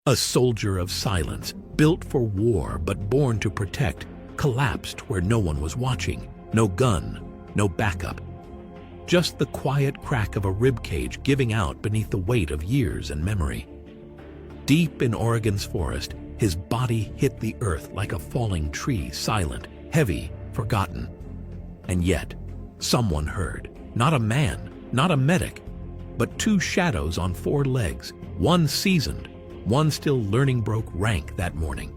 A soldier of silence, built for war but born to protect, collapsed where no one was watching. No gun, no backup. Just the quiet crack of a ribcage giving out beneath the weight of years and memory. Deep in Oregon's forest, his body hit the earth like a falling tree, silent, heavy, forgotten. And yet, someone heard. Not a man, not a medic, but two shadows on four legs, one seasoned, one still learning, broke rank that morning.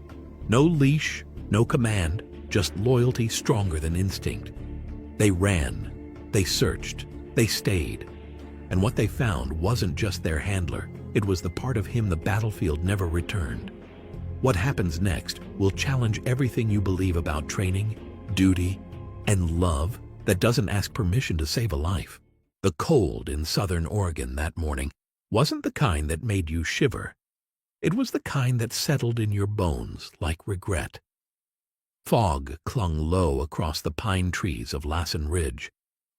No leash, no command, just loyalty stronger than instinct. They ran, they searched, they stayed. And what they found wasn't just their handler, it was the part of him the battlefield never returned. What happens next will challenge everything you believe about training, duty, and love that doesn't ask permission to save a life. The cold in southern Oregon that morning wasn't the kind that made you shiver. It was the kind that settled in your bones like regret. Fog clung low across the pine trees of Lassen Ridge,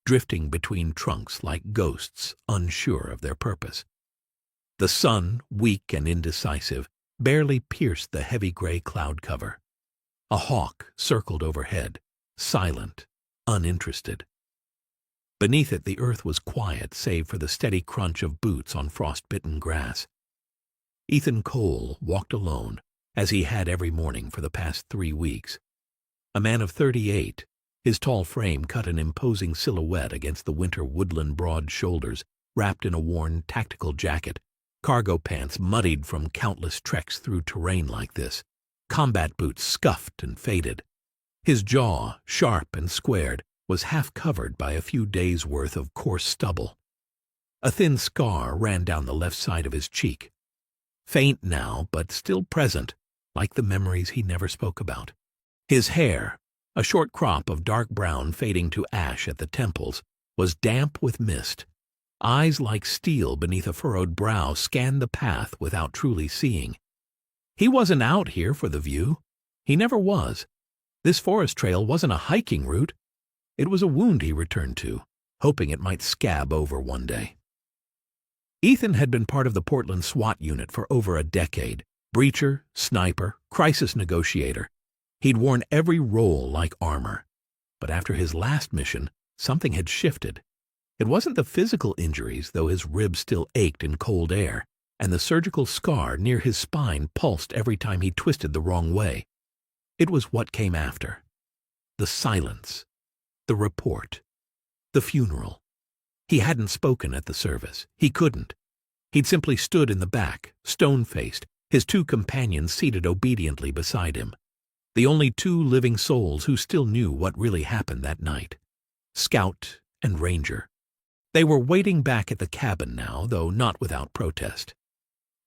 drifting between trunks like ghosts unsure of their purpose. The sun, weak and indecisive, barely pierced the heavy gray cloud cover. A hawk circled overhead, silent, uninterested. Beneath it the earth was quiet save for the steady crunch of boots on frost-bitten grass. Ethan Cole walked alone, as he had every morning for the past 3 weeks. A man of 38, his tall frame cut an imposing silhouette against the winter woodland broad shoulders, wrapped in a worn tactical jacket, cargo pants muddied from countless treks through terrain like this, combat boots scuffed and faded. His jaw, sharp and squared, was half covered by a few days' worth of coarse stubble. A thin scar ran down the left side of his cheek. Faint now, but still present, like the memories he never spoke about. His hair, a short crop of dark brown fading to ash at the temples, was damp with mist. Eyes like steel beneath a furrowed brow scanned the path without truly seeing. He wasn't out here for the view. He never was. This forest trail wasn't a hiking route. It was a wound he returned to, hoping it might scab over one day. Ethan had been part of the Portland SWAT unit for over a decade. Breacher, sniper, crisis negotiator. He'd worn every role like armor. But after his last mission, something had shifted. It wasn't the physical injuries, though his ribs still ached in cold air, and the surgical scar near his spine pulsed every time he twisted the wrong way. It was what came after. The silence. The report. The funeral. He hadn't spoken at the service. He couldn't. He'd simply stood in the back, stone-faced, his two companions seated obediently beside him. The only two living souls who still knew what really happened that night. Scout and Ranger. They were waiting back at the cabin now, though not without protest.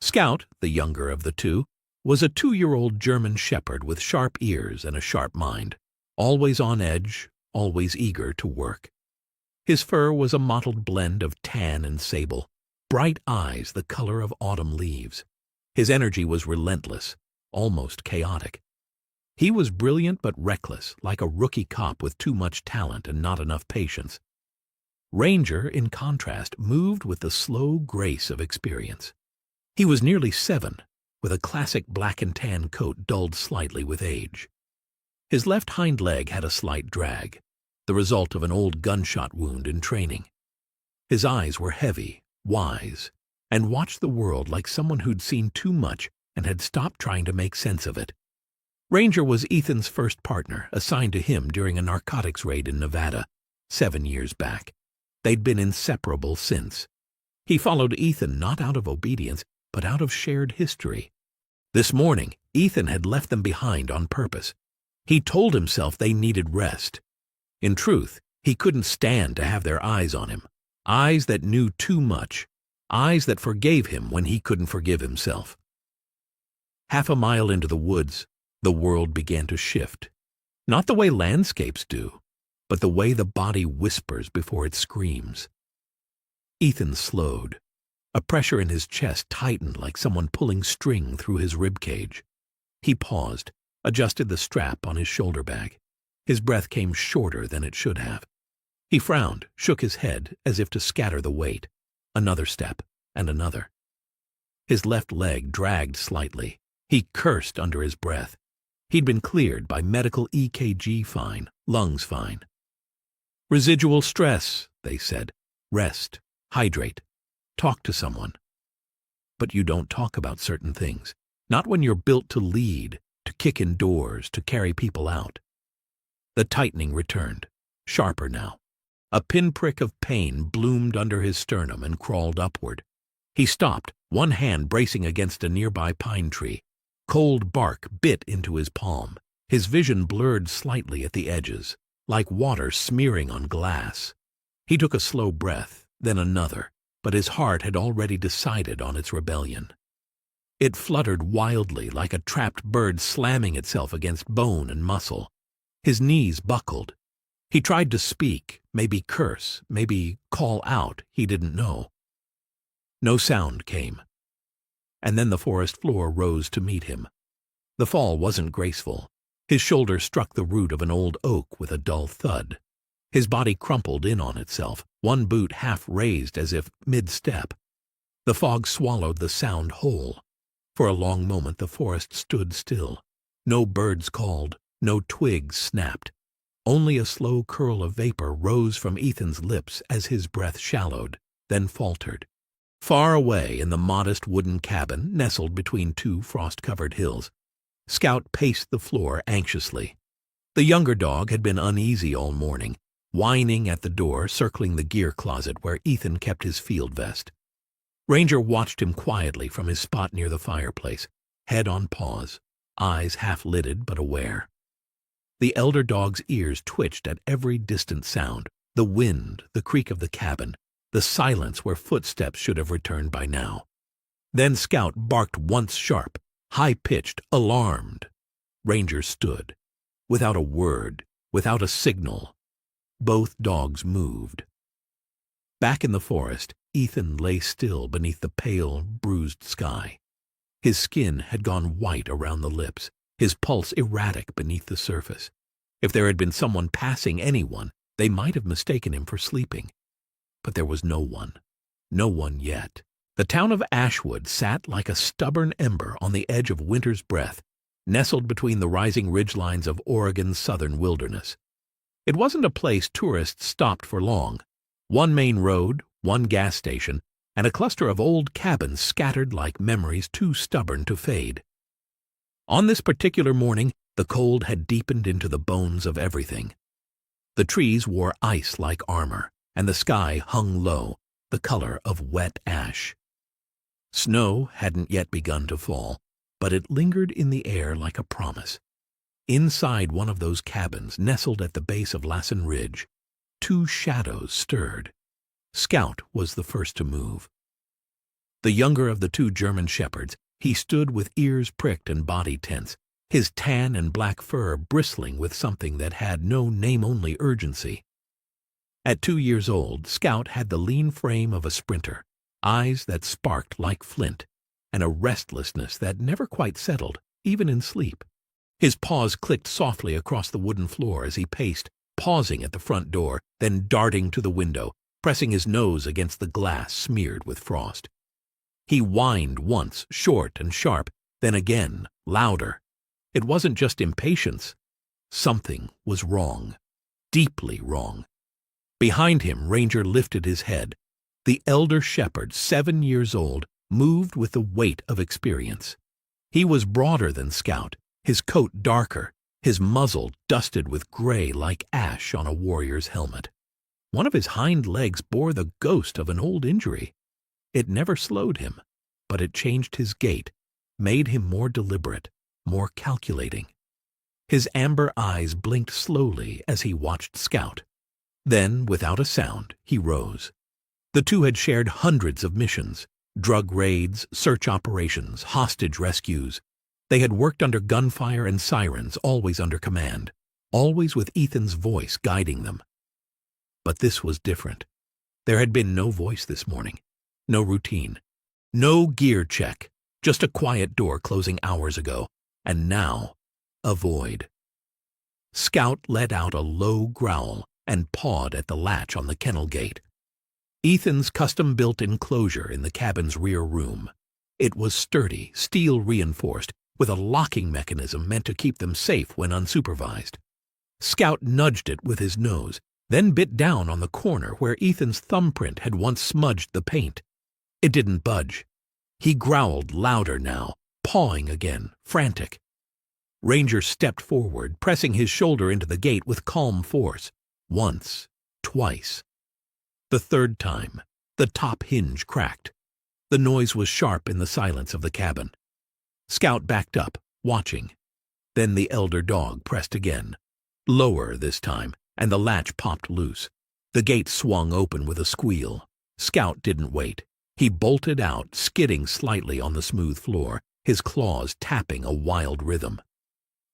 Scout, the younger of the two, was a 2-year-old German shepherd with sharp ears and a sharp mind, always on edge, always eager to work. His fur was a mottled blend of tan and sable, bright eyes the color of autumn leaves. His energy was relentless, almost chaotic. He was brilliant but reckless, like a rookie cop with too much talent and not enough patience. Ranger, in contrast, moved with the slow grace of experience. He was nearly 7, with a classic black and tan coat dulled slightly with age. His left hind leg had a slight drag, the result of an old gunshot wound in training. His eyes were heavy, wise, and watched the world like someone who'd seen too much and had stopped trying to make sense of it. Ranger was Ethan's first partner, assigned to him during a narcotics raid in Nevada, 7 years back. They'd been inseparable since. He followed Ethan not out of obedience, but out of shared history. This morning, Ethan had left them behind on purpose. He told himself they needed rest. In truth, he couldn't stand to have their eyes on him. Eyes that knew too much. Eyes that forgave him when he couldn't forgive himself. Half a mile into the woods, the world began to shift. Not the way landscapes do, but the way the body whispers before it screams. Ethan slowed. A pressure in his chest tightened like someone pulling string through his ribcage. He paused, adjusted the strap on his shoulder bag. His breath came shorter than it should have. He frowned, shook his head as if to scatter the weight. Another step, and another. His left leg dragged slightly. He cursed under his breath. He'd been cleared by medical EKG fine, lungs fine. Residual stress, they said. Rest, hydrate, talk to someone. But you don't talk about certain things. Not when you're built to lead, to kick in doors, to carry people out. The tightening returned, sharper now. A pinprick of pain bloomed under his sternum and crawled upward. He stopped, one hand bracing against a nearby pine tree. Cold bark bit into his palm. His vision blurred slightly at the edges, like water smearing on glass. He took a slow breath, then another, but his heart had already decided on its rebellion. It fluttered wildly like a trapped bird slamming itself against bone and muscle. His knees buckled. He tried to speak, maybe curse, maybe call out, he didn't know. No sound came. And then the forest floor rose to meet him. The fall wasn't graceful. His shoulder struck the root of an old oak with a dull thud. His body crumpled in on itself, one boot half raised as if mid-step. The fog swallowed the sound whole. For a long moment the forest stood still. No birds called, no twigs snapped. Only a slow curl of vapor rose from Ethan's lips as his breath shallowed, then faltered. Far away in the modest wooden cabin nestled between two frost-covered hills, Scout paced the floor anxiously. The younger dog had been uneasy all morning, whining at the door circling the gear closet where Ethan kept his field vest. Ranger watched him quietly from his spot near the fireplace, head on paws, eyes half-lidded but aware. The elder dog's ears twitched at every distant sound, the wind, the creak of the cabin, the silence where footsteps should have returned by now. Then Scout barked once sharp, high-pitched, alarmed. Ranger stood, without a word, without a signal. Both dogs moved. Back in the forest, Ethan lay still beneath the pale, bruised sky. His skin had gone white around the lips, his pulse erratic beneath the surface. If there had been someone passing anyone, they might have mistaken him for sleeping. But there was no one yet. The town of Ashwood sat like a stubborn ember on the edge of winter's breath, nestled between the rising ridgelines of Oregon's southern wilderness. It wasn't a place tourists stopped for long. One main road, one gas station, and a cluster of old cabins scattered like memories too stubborn to fade. On this particular morning, the cold had deepened into the bones of everything. The trees wore ice like armor, and the sky hung low, the color of wet ash. Snow hadn't yet begun to fall, but it lingered in the air like a promise. Inside one of those cabins, nestled at the base of Lassen Ridge, two shadows stirred. Scout was the first to move. The younger of the two German shepherds, he stood with ears pricked and body tense, his tan and black fur bristling with something that had no name-only urgency. At 2 years old, Scout had the lean frame of a sprinter, eyes that sparked like flint, and a restlessness that never quite settled, even in sleep. His paws clicked softly across the wooden floor as he paced, pausing at the front door, then darting to the window, pressing his nose against the glass smeared with frost. He whined once, short and sharp, then again, louder. It wasn't just impatience. Something was wrong, deeply wrong. Behind him, Ranger lifted his head. The elder shepherd, 7 years old, moved with the weight of experience. He was broader than Scout, his coat darker, his muzzle dusted with gray like ash on a warrior's helmet. One of his hind legs bore the ghost of an old injury. It never slowed him, but it changed his gait, made him more deliberate, more calculating. His amber eyes blinked slowly as he watched Scout. Then, without a sound, he rose. The two had shared hundreds of missions, drug raids, search operations, hostage rescues. They had worked under gunfire and sirens, always under command, always with Ethan's voice guiding them. But this was different. There had been no voice this morning, no routine, no gear check, just a quiet door closing hours ago, and now a void. Scout let out a low growl and pawed at the latch on the kennel gate. Ethan's custom-built enclosure in the cabin's rear room. It was sturdy, steel-reinforced, with a locking mechanism meant to keep them safe when unsupervised. Scout nudged it with his nose, then bit down on the corner where Ethan's thumbprint had once smudged the paint. It didn't budge. He growled louder now, pawing again, frantic. Ranger stepped forward, pressing his shoulder into the gate with calm force. Once, twice. The third time, the top hinge cracked. The noise was sharp in the silence of the cabin. Scout backed up, watching. Then the elder dog pressed again. Lower this time, and the latch popped loose. The gate swung open with a squeal. Scout didn't wait. He bolted out, skidding slightly on the smooth floor, his claws tapping a wild rhythm.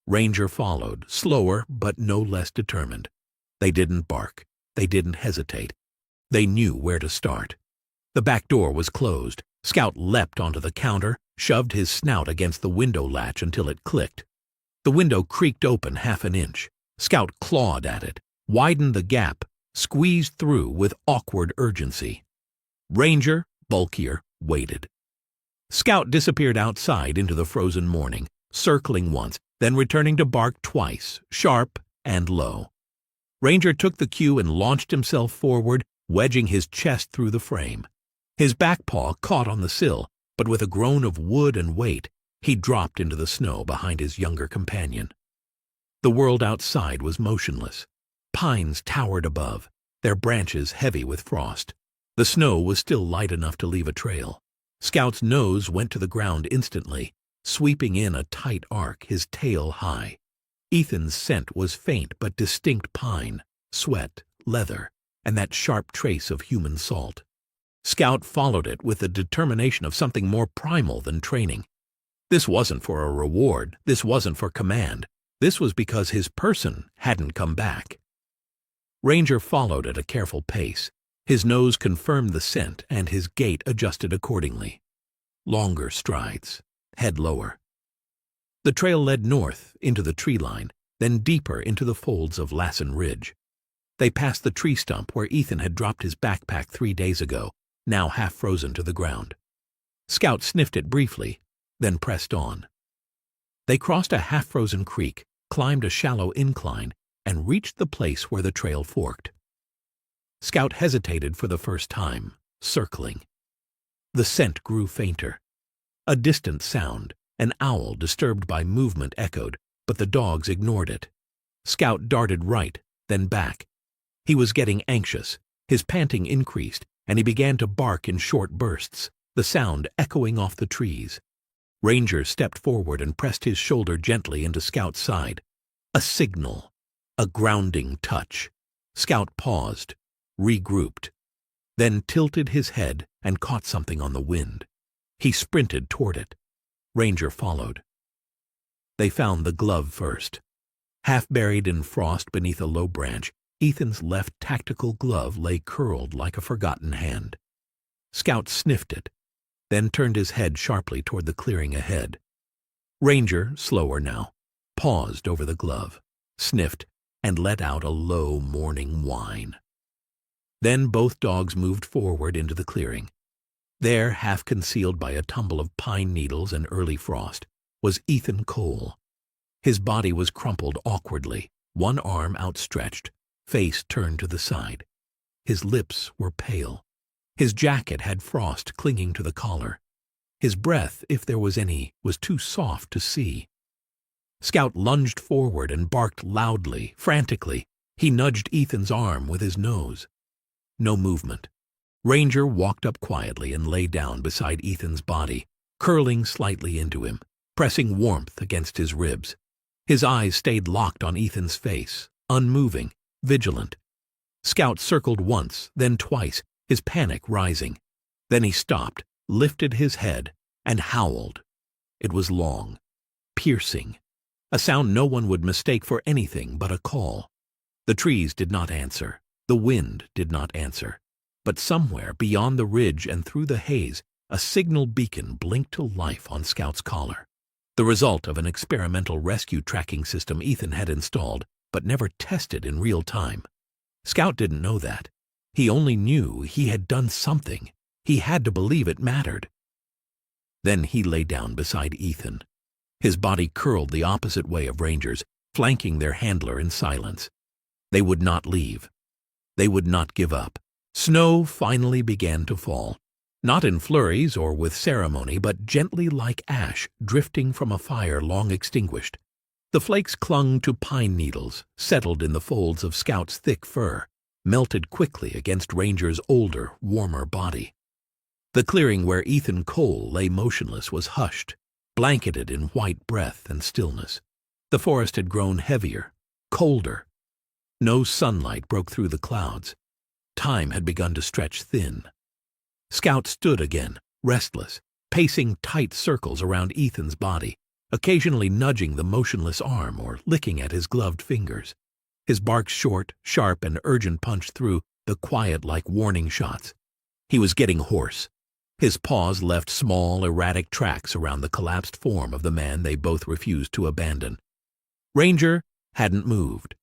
Ranger followed, slower but no less determined. They didn't bark. They didn't hesitate. They knew where to start. The back door was closed. Scout leapt onto the counter, shoved his snout against the window latch until it clicked. The window creaked open half an inch. Scout clawed at it, widened the gap, squeezed through with awkward urgency. Ranger, bulkier, waited. Scout disappeared outside into the frozen morning, circling once, then returning to bark twice, sharp and low. Ranger took the cue and launched himself forward, wedging his chest through the frame. His back paw caught on the sill, but with a groan of wood and weight, he dropped into the snow behind his younger companion. The world outside was motionless. Pines towered above, their branches heavy with frost. The snow was still light enough to leave a trail. Scout's nose went to the ground instantly, sweeping in a tight arc, his tail high. Ethan's scent was faint but distinct pine, sweat, leather, and that sharp trace of human salt. Scout followed it with the determination of something more primal than training. This wasn't for a reward, this wasn't for command. This was because his person hadn't come back. Ranger followed at a careful pace. His nose confirmed the scent and his gait adjusted accordingly. Longer strides, head lower. The trail led north into the tree line, then deeper into the folds of Lassen Ridge. They passed the tree stump where Ethan had dropped his backpack 3 days ago, now half frozen to the ground. Scout sniffed it briefly, then pressed on. They crossed a half-frozen creek, climbed a shallow incline, and reached the place where the trail forked. Scout hesitated for the first time, circling. The scent grew fainter. A distant sound, an owl disturbed by movement echoed, but the dogs ignored it. Scout darted right, then back. He was getting anxious. His panting increased, and he began to bark in short bursts, the sound echoing off the trees. Ranger stepped forward and pressed his shoulder gently into Scout's side. A signal, a grounding touch. Scout paused, regrouped, then tilted his head and caught something on the wind. He sprinted toward it. Ranger followed. They found the glove first. Half buried in frost beneath a low branch, Ethan's left tactical glove lay curled like a forgotten hand. Scout sniffed it, then turned his head sharply toward the clearing ahead. Ranger, slower now, paused over the glove, sniffed, and let out a low morning whine. Then both dogs moved forward into the clearing. There, half concealed by a tumble of pine needles and early frost, was Ethan Cole. His body was crumpled awkwardly, one arm outstretched, face turned to the side. His lips were pale. His jacket had frost clinging to the collar. His breath, if there was any, was too soft to see. Scout lunged forward and barked loudly, frantically. He nudged Ethan's arm with his nose. No movement. Ranger walked up quietly and lay down beside Ethan's body, curling slightly into him, pressing warmth against his ribs. His eyes stayed locked on Ethan's face, unmoving, vigilant. Scout circled once, then twice, his panic rising. Then he stopped, lifted his head, and howled. It was long, piercing, a sound no one would mistake for anything but a call. The trees did not answer. The wind did not answer. But somewhere beyond the ridge and through the haze, a signal beacon blinked to life on Scout's collar. The result of an experimental rescue tracking system Ethan had installed, but never tested in real time. Scout didn't know that. He only knew he had done something. He had to believe it mattered. Then he lay down beside Ethan. His body curled the opposite way of Rangers, flanking their handler in silence. They would not leave. They would not give up. Snow finally began to fall, not in flurries or with ceremony, but gently like ash drifting from a fire long extinguished. The flakes clung to pine needles, settled in the folds of Scout's thick fur, melted quickly against Ranger's older, warmer body. The clearing where Ethan Cole lay motionless was hushed, blanketed in white breath and stillness. The forest had grown heavier, colder. No sunlight broke through the clouds. Time had begun to stretch thin. Scout stood again, restless, pacing tight circles around Ethan's body, occasionally nudging the motionless arm or licking at his gloved fingers. His bark short, sharp, and urgent punch through the quiet like warning shots. He was getting hoarse. His paws left small, erratic tracks around the collapsed form of the man they both refused to abandon. Ranger hadn't moved.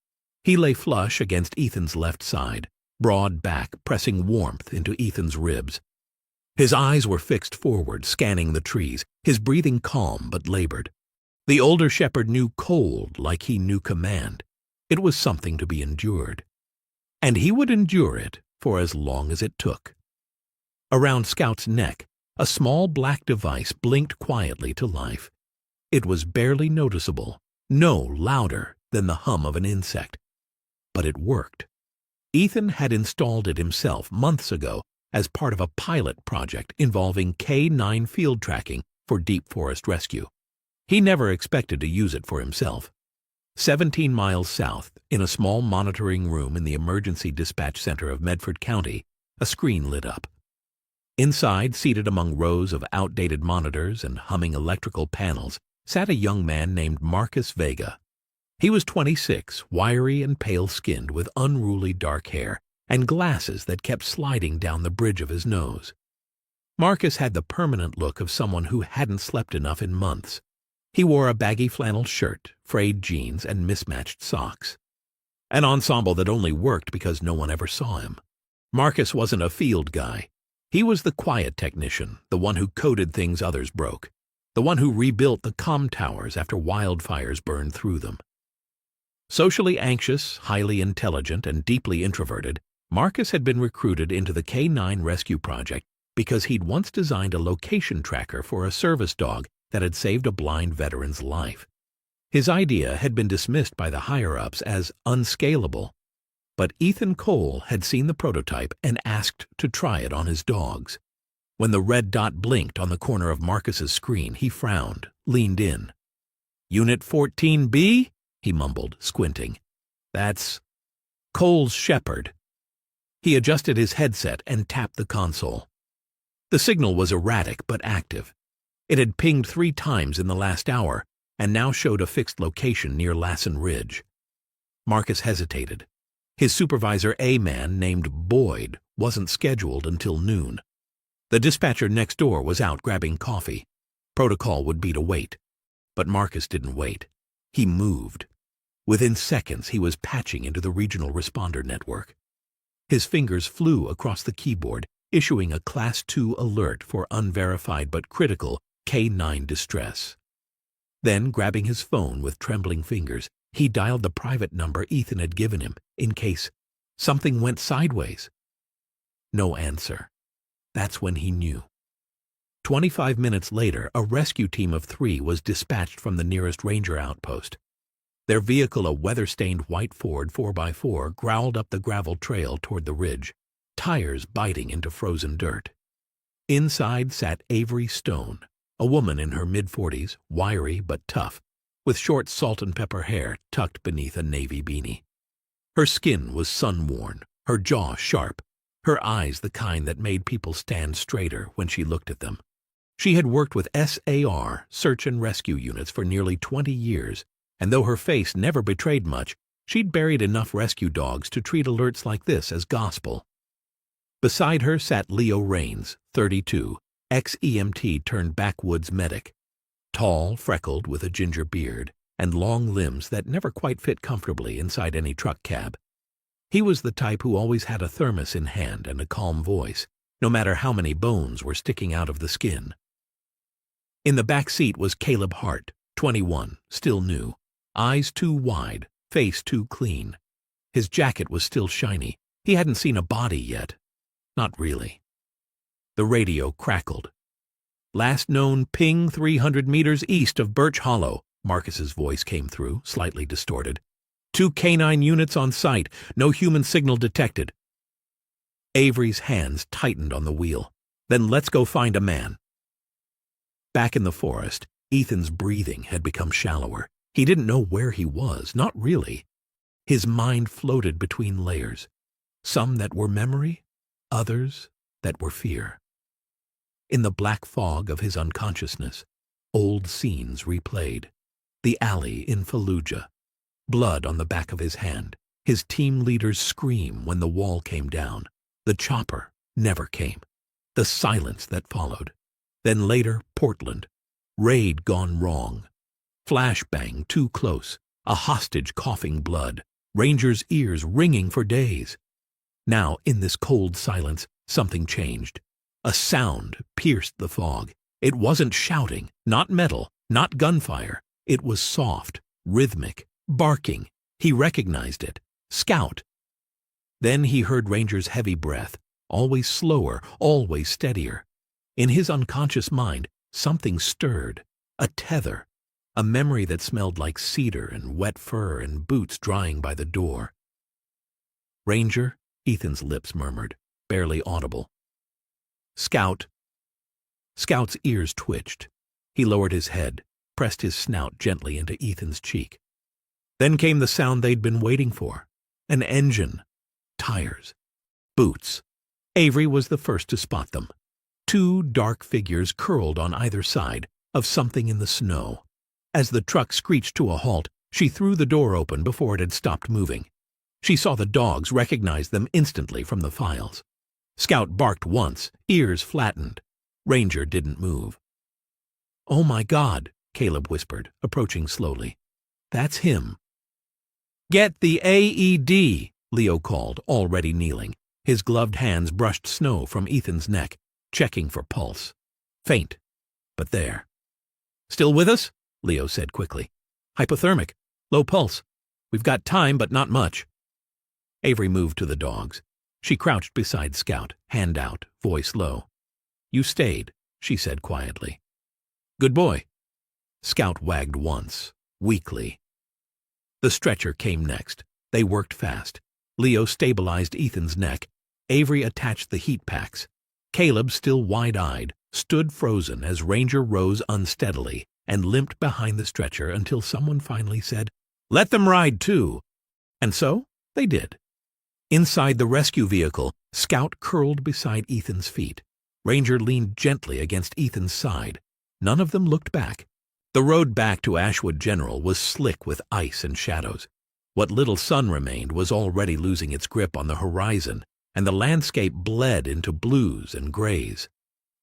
He lay flush against Ethan's left side, broad back pressing warmth into Ethan's ribs. His eyes were fixed forward, scanning the trees, his breathing calm but labored. The older shepherd knew cold like he knew command. It was something to be endured. And he would endure it for as long as it took. Around Scout's neck, a small black device blinked quietly to life. It was barely noticeable, no louder than the hum of an insect. But it worked. Ethan had installed it himself months ago as part of a pilot project involving K9 field tracking for deep forest rescue. He never expected to use it for himself. 17 miles south, in a small monitoring room in the Emergency Dispatch Center of Medford County, a screen lit up. Inside, seated among rows of outdated monitors and humming electrical panels, sat a young man named Marcus Vega. He was 26, wiry and pale-skinned with unruly dark hair and glasses that kept sliding down the bridge of his nose. Marcus had the permanent look of someone who hadn't slept enough in months. He wore a baggy flannel shirt, frayed jeans, and mismatched socks. An ensemble that only worked because no one ever saw him. Marcus wasn't a field guy. He was the quiet technician, the one who coded things others broke, the one who rebuilt the comm towers after wildfires burned through them. Socially anxious, highly intelligent, and deeply introverted, Marcus had been recruited into the K9 rescue project because he'd once designed a location tracker for a service dog that had saved a blind veteran's life. His idea had been dismissed by the higher-ups as unscalable, but Ethan Cole had seen the prototype and asked to try it on his dogs. When the red dot blinked on the corner of Marcus's screen, he frowned, leaned in. "Unit 14B?" he mumbled, squinting. "That's Cole's shepherd." He adjusted his headset and tapped the console. The signal was erratic but active. It had pinged 3 times in the last hour and now showed a fixed location near Lassen Ridge. Marcus hesitated. His supervisor, a man named Boyd, wasn't scheduled until noon. The dispatcher next door was out grabbing coffee. Protocol would be to wait. But Marcus didn't wait. He moved. Within seconds, he was patching into the regional responder network. His fingers flew across the keyboard, issuing a Class 2 alert for unverified but critical K9 distress. Then, grabbing his phone with trembling fingers, he dialed the private number Ethan had given him in case something went sideways. No answer. That's when he knew. 25 minutes later, a rescue team of 3 was dispatched from the nearest ranger outpost. Their vehicle, a weather-stained white Ford 4x4, growled up the gravel trail toward the ridge, tires biting into frozen dirt. Inside sat Avery Stone, a woman in her mid-40s, wiry but tough, with short salt and pepper hair tucked beneath a navy beanie. Her skin was sun-worn, her jaw sharp, her eyes the kind that made people stand straighter when she looked at them. She had worked with SAR, search and rescue units, for nearly 20 years, and though her face never betrayed much, she'd buried enough rescue dogs to treat alerts like this as gospel. Beside her sat Leo Raines, 32, ex-EMT turned backwoods medic. Tall, freckled, with a ginger beard, and long limbs that never quite fit comfortably inside any truck cab. He was the type who always had a thermos in hand and a calm voice, no matter how many bones were sticking out of the skin. In the back seat was Caleb Hart, 21, still new. Eyes too wide, face too clean. His jacket was still shiny. He hadn't seen a body yet. Not really. The radio crackled. "Last known ping 300 meters east of Birch Hollow," Marcus's voice came through, slightly distorted. "2 canine units on site. No human signal detected." Avery's hands tightened on the wheel. "Then let's go find a man." Back in the forest, Ethan's breathing had become shallower. He didn't know where he was, not really. His mind floated between layers, some that were memory, others that were fear. In the black fog of his unconsciousness, old scenes replayed. The alley in Fallujah, blood on the back of his hand, his team leader's scream when the wall came down. The chopper never came. The silence that followed. Then later, Portland. Raid gone wrong. Flashbang too close. A hostage coughing blood. Ranger's ears ringing for days. Now, in this cold silence, something changed. A sound pierced the fog. It wasn't shouting, not metal, not gunfire. It was soft, rhythmic, barking. He recognized it. Scout. Then he heard Ranger's heavy breath, always slower, always steadier. In his unconscious mind, something stirred. A tether. A memory that smelled like cedar and wet fur and boots drying by the door. "Ranger," Ethan's lips murmured, barely audible. "Scout." Scout's ears twitched. He lowered his head, pressed his snout gently into Ethan's cheek. Then came the sound they'd been waiting for. An engine. Tires. Boots. Avery was the first to spot them. 2 dark figures curled on either side of something in the snow. As the truck screeched to a halt, she threw the door open before it had stopped moving. She saw the dogs, recognized them instantly from the files. Scout barked once, ears flattened. Ranger didn't move. "Oh my God," Caleb whispered, approaching slowly. "That's him." "Get the AED," Leo called, already kneeling. His gloved hands brushed snow from Ethan's neck, checking for pulse. Faint, but there. "Still with us?" Leo said quickly. "Hypothermic. Low pulse. We've got time, but not much." Avery moved to the dogs. She crouched beside Scout, hand out, voice low. "You stayed," she said quietly. "Good boy." Scout wagged once, weakly. The stretcher came next. They worked fast. Leo stabilized Ethan's neck. Avery attached the heat packs. Caleb, still wide-eyed, stood frozen as Ranger rose unsteadily and limped behind the stretcher until someone finally said, "Let them ride too." And so they did. Inside the rescue vehicle, Scout curled beside Ethan's feet. Ranger leaned gently against Ethan's side. None of them looked back. The road back to Ashwood General was slick with ice and shadows. What little sun remained was already losing its grip on the horizon, and the landscape bled into blues and grays.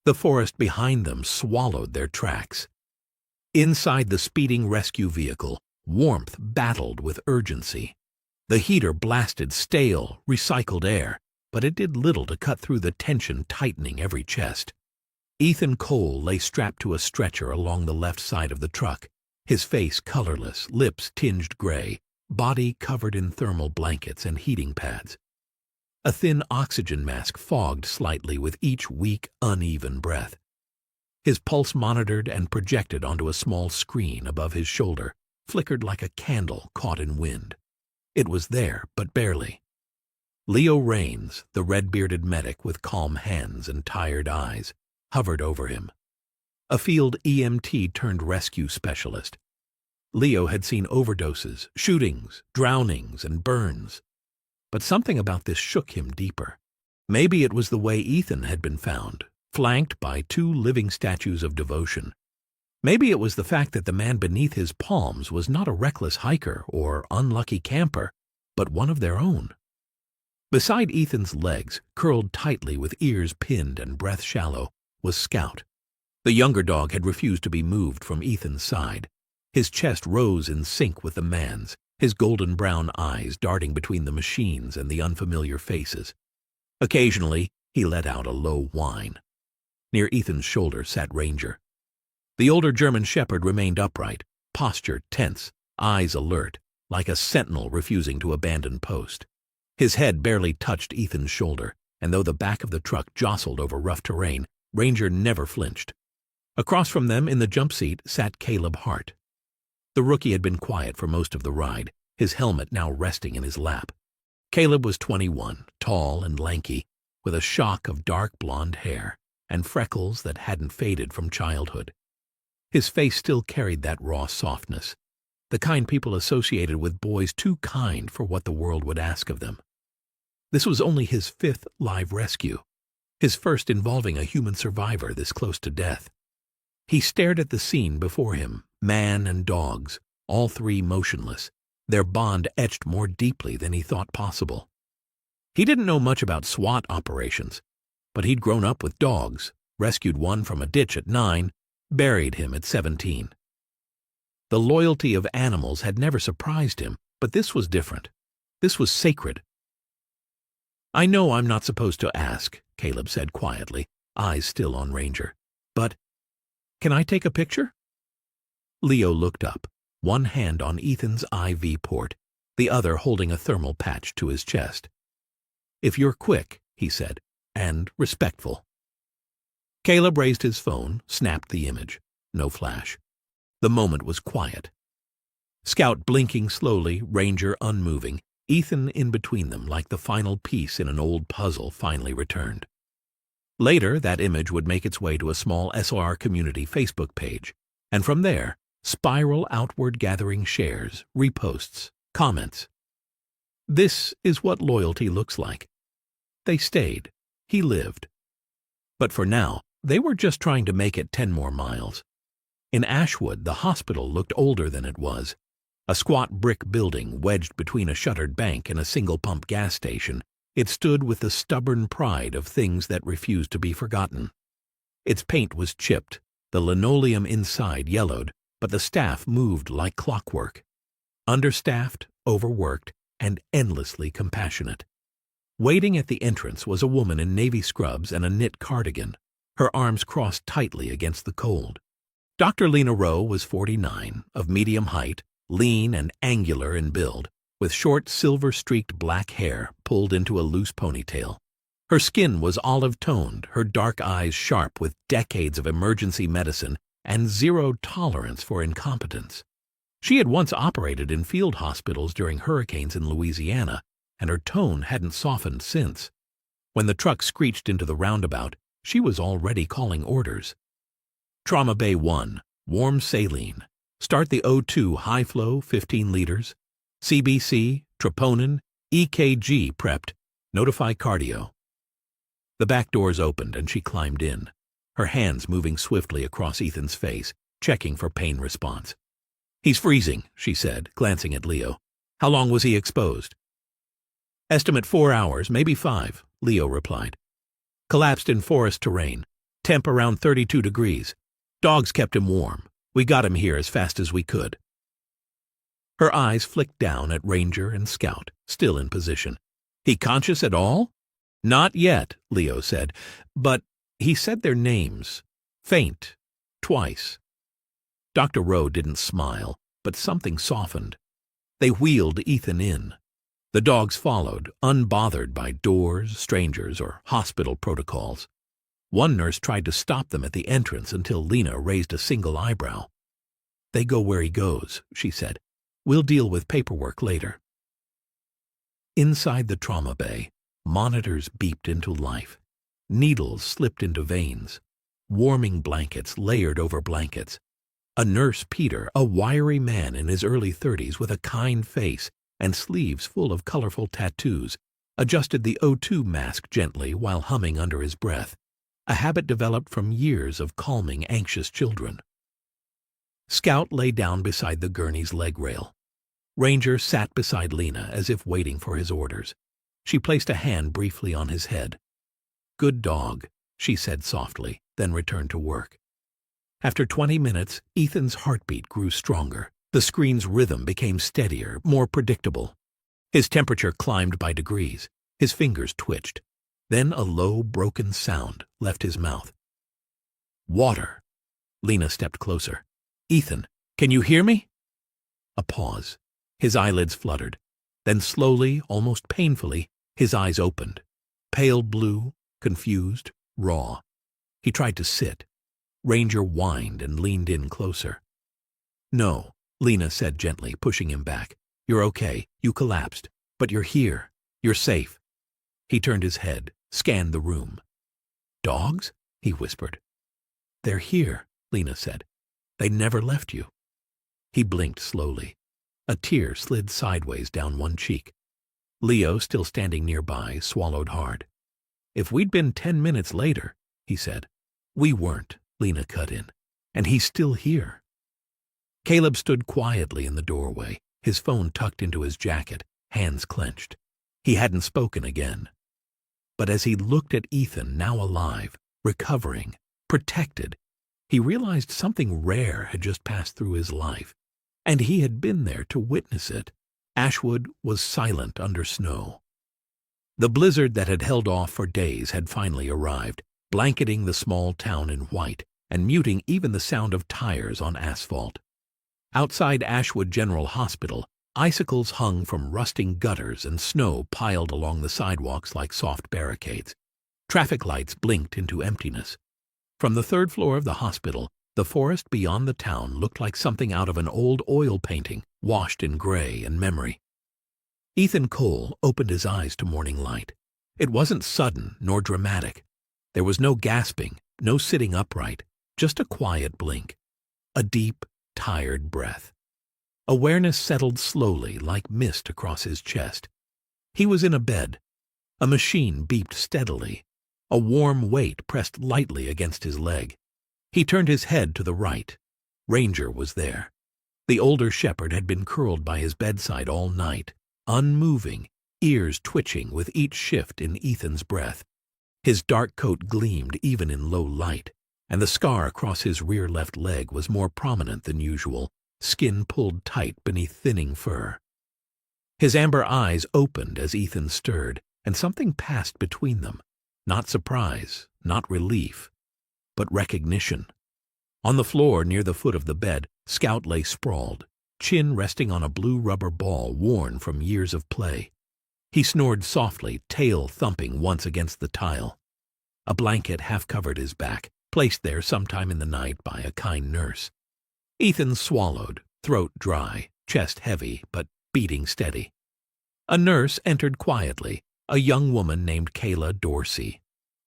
The forest behind them swallowed their tracks. Inside the speeding rescue vehicle, warmth battled with urgency. The heater blasted stale, recycled air, but it did little to cut through the tension tightening every chest. Ethan Cole lay strapped to a stretcher along the left side of the truck, his face colorless, lips tinged gray, body covered in thermal blankets and heating pads. A thin oxygen mask fogged slightly with each weak, uneven breath. His pulse monitored and projected onto a small screen above his shoulder, flickered like a candle caught in wind. It was there, but barely. Leo Raines, the red-bearded medic with calm hands and tired eyes, hovered over him. A field EMT turned rescue specialist. Leo had seen overdoses, shootings, drownings, and burns. But something about this shook him deeper. Maybe it was the way Ethan had been found, flanked by 2 living statues of devotion. Maybe it was the fact that the man beneath his palms was not a reckless hiker or unlucky camper, but one of their own. Beside Ethan's legs, curled tightly with ears pinned and breath shallow, was Scout. The younger dog had refused to be moved from Ethan's side. His chest rose in sync with the man's, his golden-brown eyes darting between the machines and the unfamiliar faces. Occasionally, he let out a low whine. Near Ethan's shoulder sat Ranger. The older German shepherd remained upright, posture tense, eyes alert, like a sentinel refusing to abandon post. His head barely touched Ethan's shoulder, and though the back of the truck jostled over rough terrain, Ranger never flinched. Across from them in the jump seat sat Caleb Hart. The rookie had been quiet for most of the ride, his helmet now resting in his lap. Caleb was 21, tall and lanky, with a shock of dark blonde hair and freckles that hadn't faded from childhood. His face still carried that raw softness, the kind people associated with boys too kind for what the world would ask of them. This was only his 5th live rescue, his first involving a human survivor this close to death. He stared at the scene before him, man and dogs, all three motionless, their bond etched more deeply than he thought possible. He didn't know much about SWAT operations, but he'd grown up with dogs, rescued one from a ditch at 9, buried him at 17. The loyalty of animals had never surprised him, but this was different. This was sacred. "I know I'm not supposed to ask," Caleb said quietly, eyes still on Ranger. "But can I take a picture?" Leo looked up, one hand on Ethan's IV port, the other holding a thermal patch to his chest. "If you're quick," he said, "and respectful." Caleb raised his phone, snapped the image. No flash. The moment was quiet. Scout blinking slowly, Ranger unmoving, Ethan in between them like the final piece in an old puzzle finally returned. Later, that image would make its way to a small SOR community Facebook page, and from there, spiral outward gathering shares, reposts, comments. This is what loyalty looks like. They stayed. He lived. But for now, they were just trying to make it 10 more miles. In Ashwood, the hospital looked older than it was. A squat brick building wedged between a shuttered bank and a single-pump gas station, it stood with the stubborn pride of things that refused to be forgotten. Its paint was chipped, the linoleum inside yellowed, but the staff moved like clockwork. Understaffed, overworked, and endlessly compassionate. Waiting at the entrance was a woman in navy scrubs and a knit cardigan, her arms crossed tightly against the cold. Dr. Lena Rowe was 49, of medium height, lean and angular in build, with short silver-streaked black hair pulled into a loose ponytail. Her skin was olive-toned, her dark eyes sharp with decades of emergency medicine and zero tolerance for incompetence. She had once operated in field hospitals during hurricanes in Louisiana, and her tone hadn't softened since. When the truck screeched into the roundabout, she was already calling orders. Trauma Bay 1, warm saline. Start the O2 high flow, 15 liters. CBC, troponin, EKG prepped. Notify cardio. The back doors opened and she climbed in, her hands moving swiftly across Ethan's face, checking for pain response. "He's freezing," she said, glancing at Leo. "How long was he exposed?" "Estimate 4 hours, maybe 5, Leo replied. "Collapsed in forest terrain. Temp around 32 degrees. Dogs kept him warm. We got him here as fast as we could." Her eyes flicked down at Ranger and Scout, still in position. "He conscious at all?" "Not yet," Leo said, "but he said their names. Faint. Twice." Dr. Rowe didn't smile, but something softened. They wheeled Ethan in. The dogs followed, unbothered by doors, strangers, or hospital protocols. One nurse tried to stop them at the entrance until Lena raised a single eyebrow. "They go where he goes," she said. "We'll deal with paperwork later." Inside the trauma bay, monitors beeped into life. Needles slipped into veins. Warming blankets layered over blankets. A nurse, Peter, a wiry man in his early 30s with a kind face and sleeves full of colorful tattoos, adjusted the O2 mask gently while humming under his breath, a habit developed from years of calming anxious children. Scout lay down beside the gurney's leg rail. Ranger sat beside Lena as if waiting for his orders. She placed a hand briefly on his head. "Good dog," she said softly, then returned to work. After 20 minutes, Ethan's heartbeat grew stronger. The screen's rhythm became steadier, more predictable. His temperature climbed by degrees. His fingers twitched. Then a low, broken sound left his mouth. "Water." Lena stepped closer. "Ethan, can you hear me?" A pause. His eyelids fluttered. Then slowly, almost painfully, his eyes opened. Pale blue, confused, raw. He tried to sit. Ranger whined and leaned in closer. "No," Lena said gently, pushing him back. "You're okay. You collapsed. But you're here. You're safe." He turned his head, scanned the room. "Dogs?" he whispered. "They're here," Lena said. "They never left you." He blinked slowly. A tear slid sideways down one cheek. Leo, still standing nearby, swallowed hard. "If we'd been 10 minutes later," he said. "We weren't," Lena cut in. "And he's still here." Caleb stood quietly in the doorway, his phone tucked into his jacket, hands clenched. He hadn't spoken again. But as he looked at Ethan, now alive, recovering, protected, he realized something rare had just passed through his life, and he had been there to witness it. Ashwood was silent under snow. The blizzard that had held off for days had finally arrived, blanketing the small town in white and muting even the sound of tires on asphalt. Outside Ashwood General Hospital, icicles hung from rusting gutters and snow piled along the sidewalks like soft barricades. Traffic lights blinked into emptiness. From the 3rd floor of the hospital, the forest beyond the town looked like something out of an old oil painting, washed in gray and memory. Ethan Cole opened his eyes to morning light. It wasn't sudden nor dramatic. There was no gasping, no sitting upright, just a quiet blink, a deep, tired breath. Awareness settled slowly like mist across his chest. He was in a bed. A machine beeped steadily. A warm weight pressed lightly against his leg. He turned his head to the right. Ranger was there. The older shepherd had been curled by his bedside all night, unmoving, ears twitching with each shift in Ethan's breath. His dark coat gleamed even in low light, and the scar across his rear left leg was more prominent than usual, skin pulled tight beneath thinning fur. His amber eyes opened as Ethan stirred, and something passed between them. Not surprise, not relief, but recognition. On the floor near the foot of the bed, Scout lay sprawled, chin resting on a blue rubber ball worn from years of play. He snored softly, tail thumping once against the tile. A blanket half covered his back, placed there sometime in the night by a kind nurse. Ethan swallowed, throat dry, chest heavy, but beating steady. A nurse entered quietly, a young woman named Kayla Dorsey.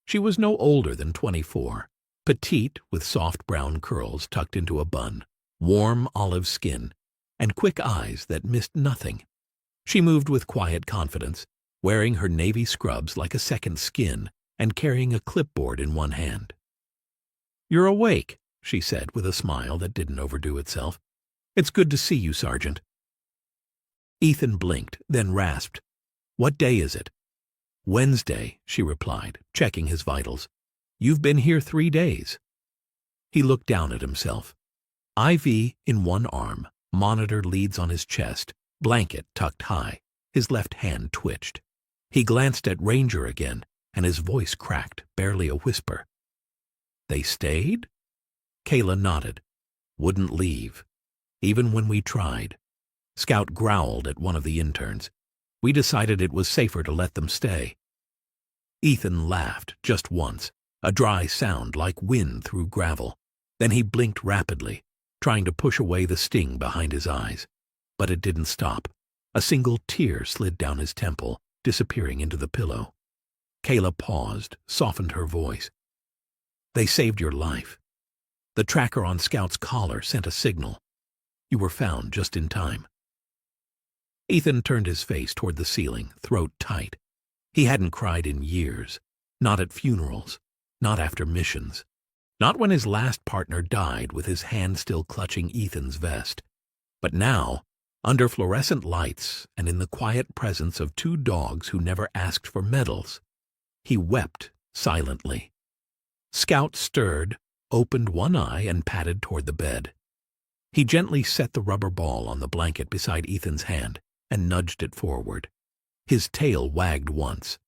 She was no older than 24, petite with soft brown curls tucked into a bun, warm olive skin, and quick eyes that missed nothing. She moved with quiet confidence, wearing her navy scrubs like a second skin and carrying a clipboard in one hand. "You're awake," she said with a smile that didn't overdo itself. "It's good to see you, Sergeant." Ethan blinked, then rasped, "What day is it?" "Wednesday," she replied, checking his vitals. "You've been here 3 days." He looked down at himself. IV in one arm, monitor leads on his chest, blanket tucked high. His left hand twitched. He glanced at Ranger again, and his voice cracked, barely a whisper. "They stayed?" Kayla nodded. "Wouldn't leave. Even when we tried." Scout growled at one of the interns. "We decided it was safer to let them stay." Ethan laughed, just once, a dry sound like wind through gravel. Then he blinked rapidly, trying to push away the sting behind his eyes. But it didn't stop. A single tear slid down his temple, disappearing into the pillow. Kayla paused, softened her voice. "They saved your life. The tracker on Scout's collar sent a signal. You were found just in time." Ethan turned his face toward the ceiling, throat tight. He hadn't cried in years, not at funerals, not after missions, not when his last partner died with his hand still clutching Ethan's vest. But now, under fluorescent lights and in the quiet presence of 2 dogs who never asked for medals, he wept silently. Scout stirred, opened one eye and padded toward the bed. He gently set the rubber ball on the blanket beside Ethan's hand and nudged it forward. His tail wagged once.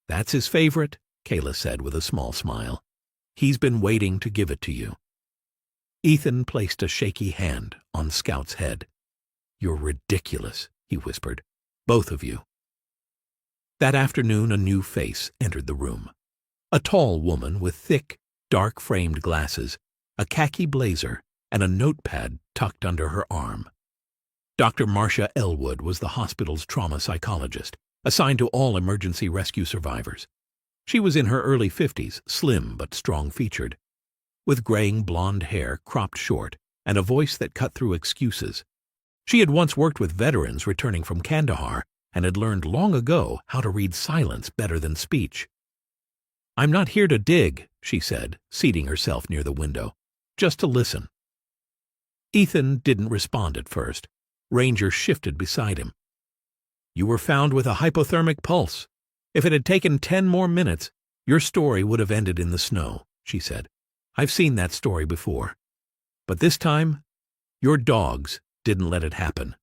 "That's his favorite," Kayla said with a small smile. "He's been waiting to give it to you." Ethan placed a shaky hand on Scout's head. "You're ridiculous," he whispered. "Both of you." That afternoon a new face entered the room. A tall woman with thick, dark-framed glasses, a khaki blazer, and a notepad tucked under her arm. Dr. Marcia Elwood was the hospital's trauma psychologist, assigned to all emergency rescue survivors. She was in her early 50s, slim but strong-featured, with graying blonde hair cropped short and a voice that cut through excuses. She had once worked with veterans returning from Kandahar and had learned long ago how to read silence better than speech. "I'm not here to dig," she said, seating herself near the window, "just to listen." Ethan didn't respond at first. Ranger shifted beside him. "You were found with a hypothermic pulse. If it had taken 10 more minutes, your story would have ended in the snow," she said. "I've seen that story before. But this time, your dogs didn't let it happen."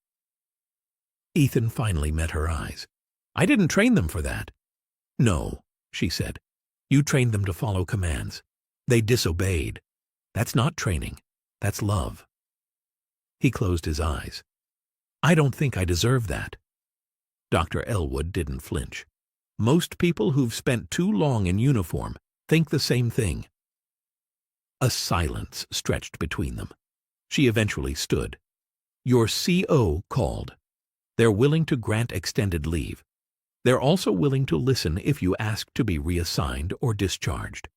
Ethan finally met her eyes. "I didn't train them for that." "No," she said. "You trained them to follow commands. They disobeyed. That's not training. That's love." He closed his eyes. "I don't think I deserve that." Dr. Elwood didn't flinch. "Most people who've spent too long in uniform think the same thing." A silence stretched between them. She eventually stood. "Your CO called. They're willing to grant extended leave. They're also willing to listen if you ask to be reassigned or discharged.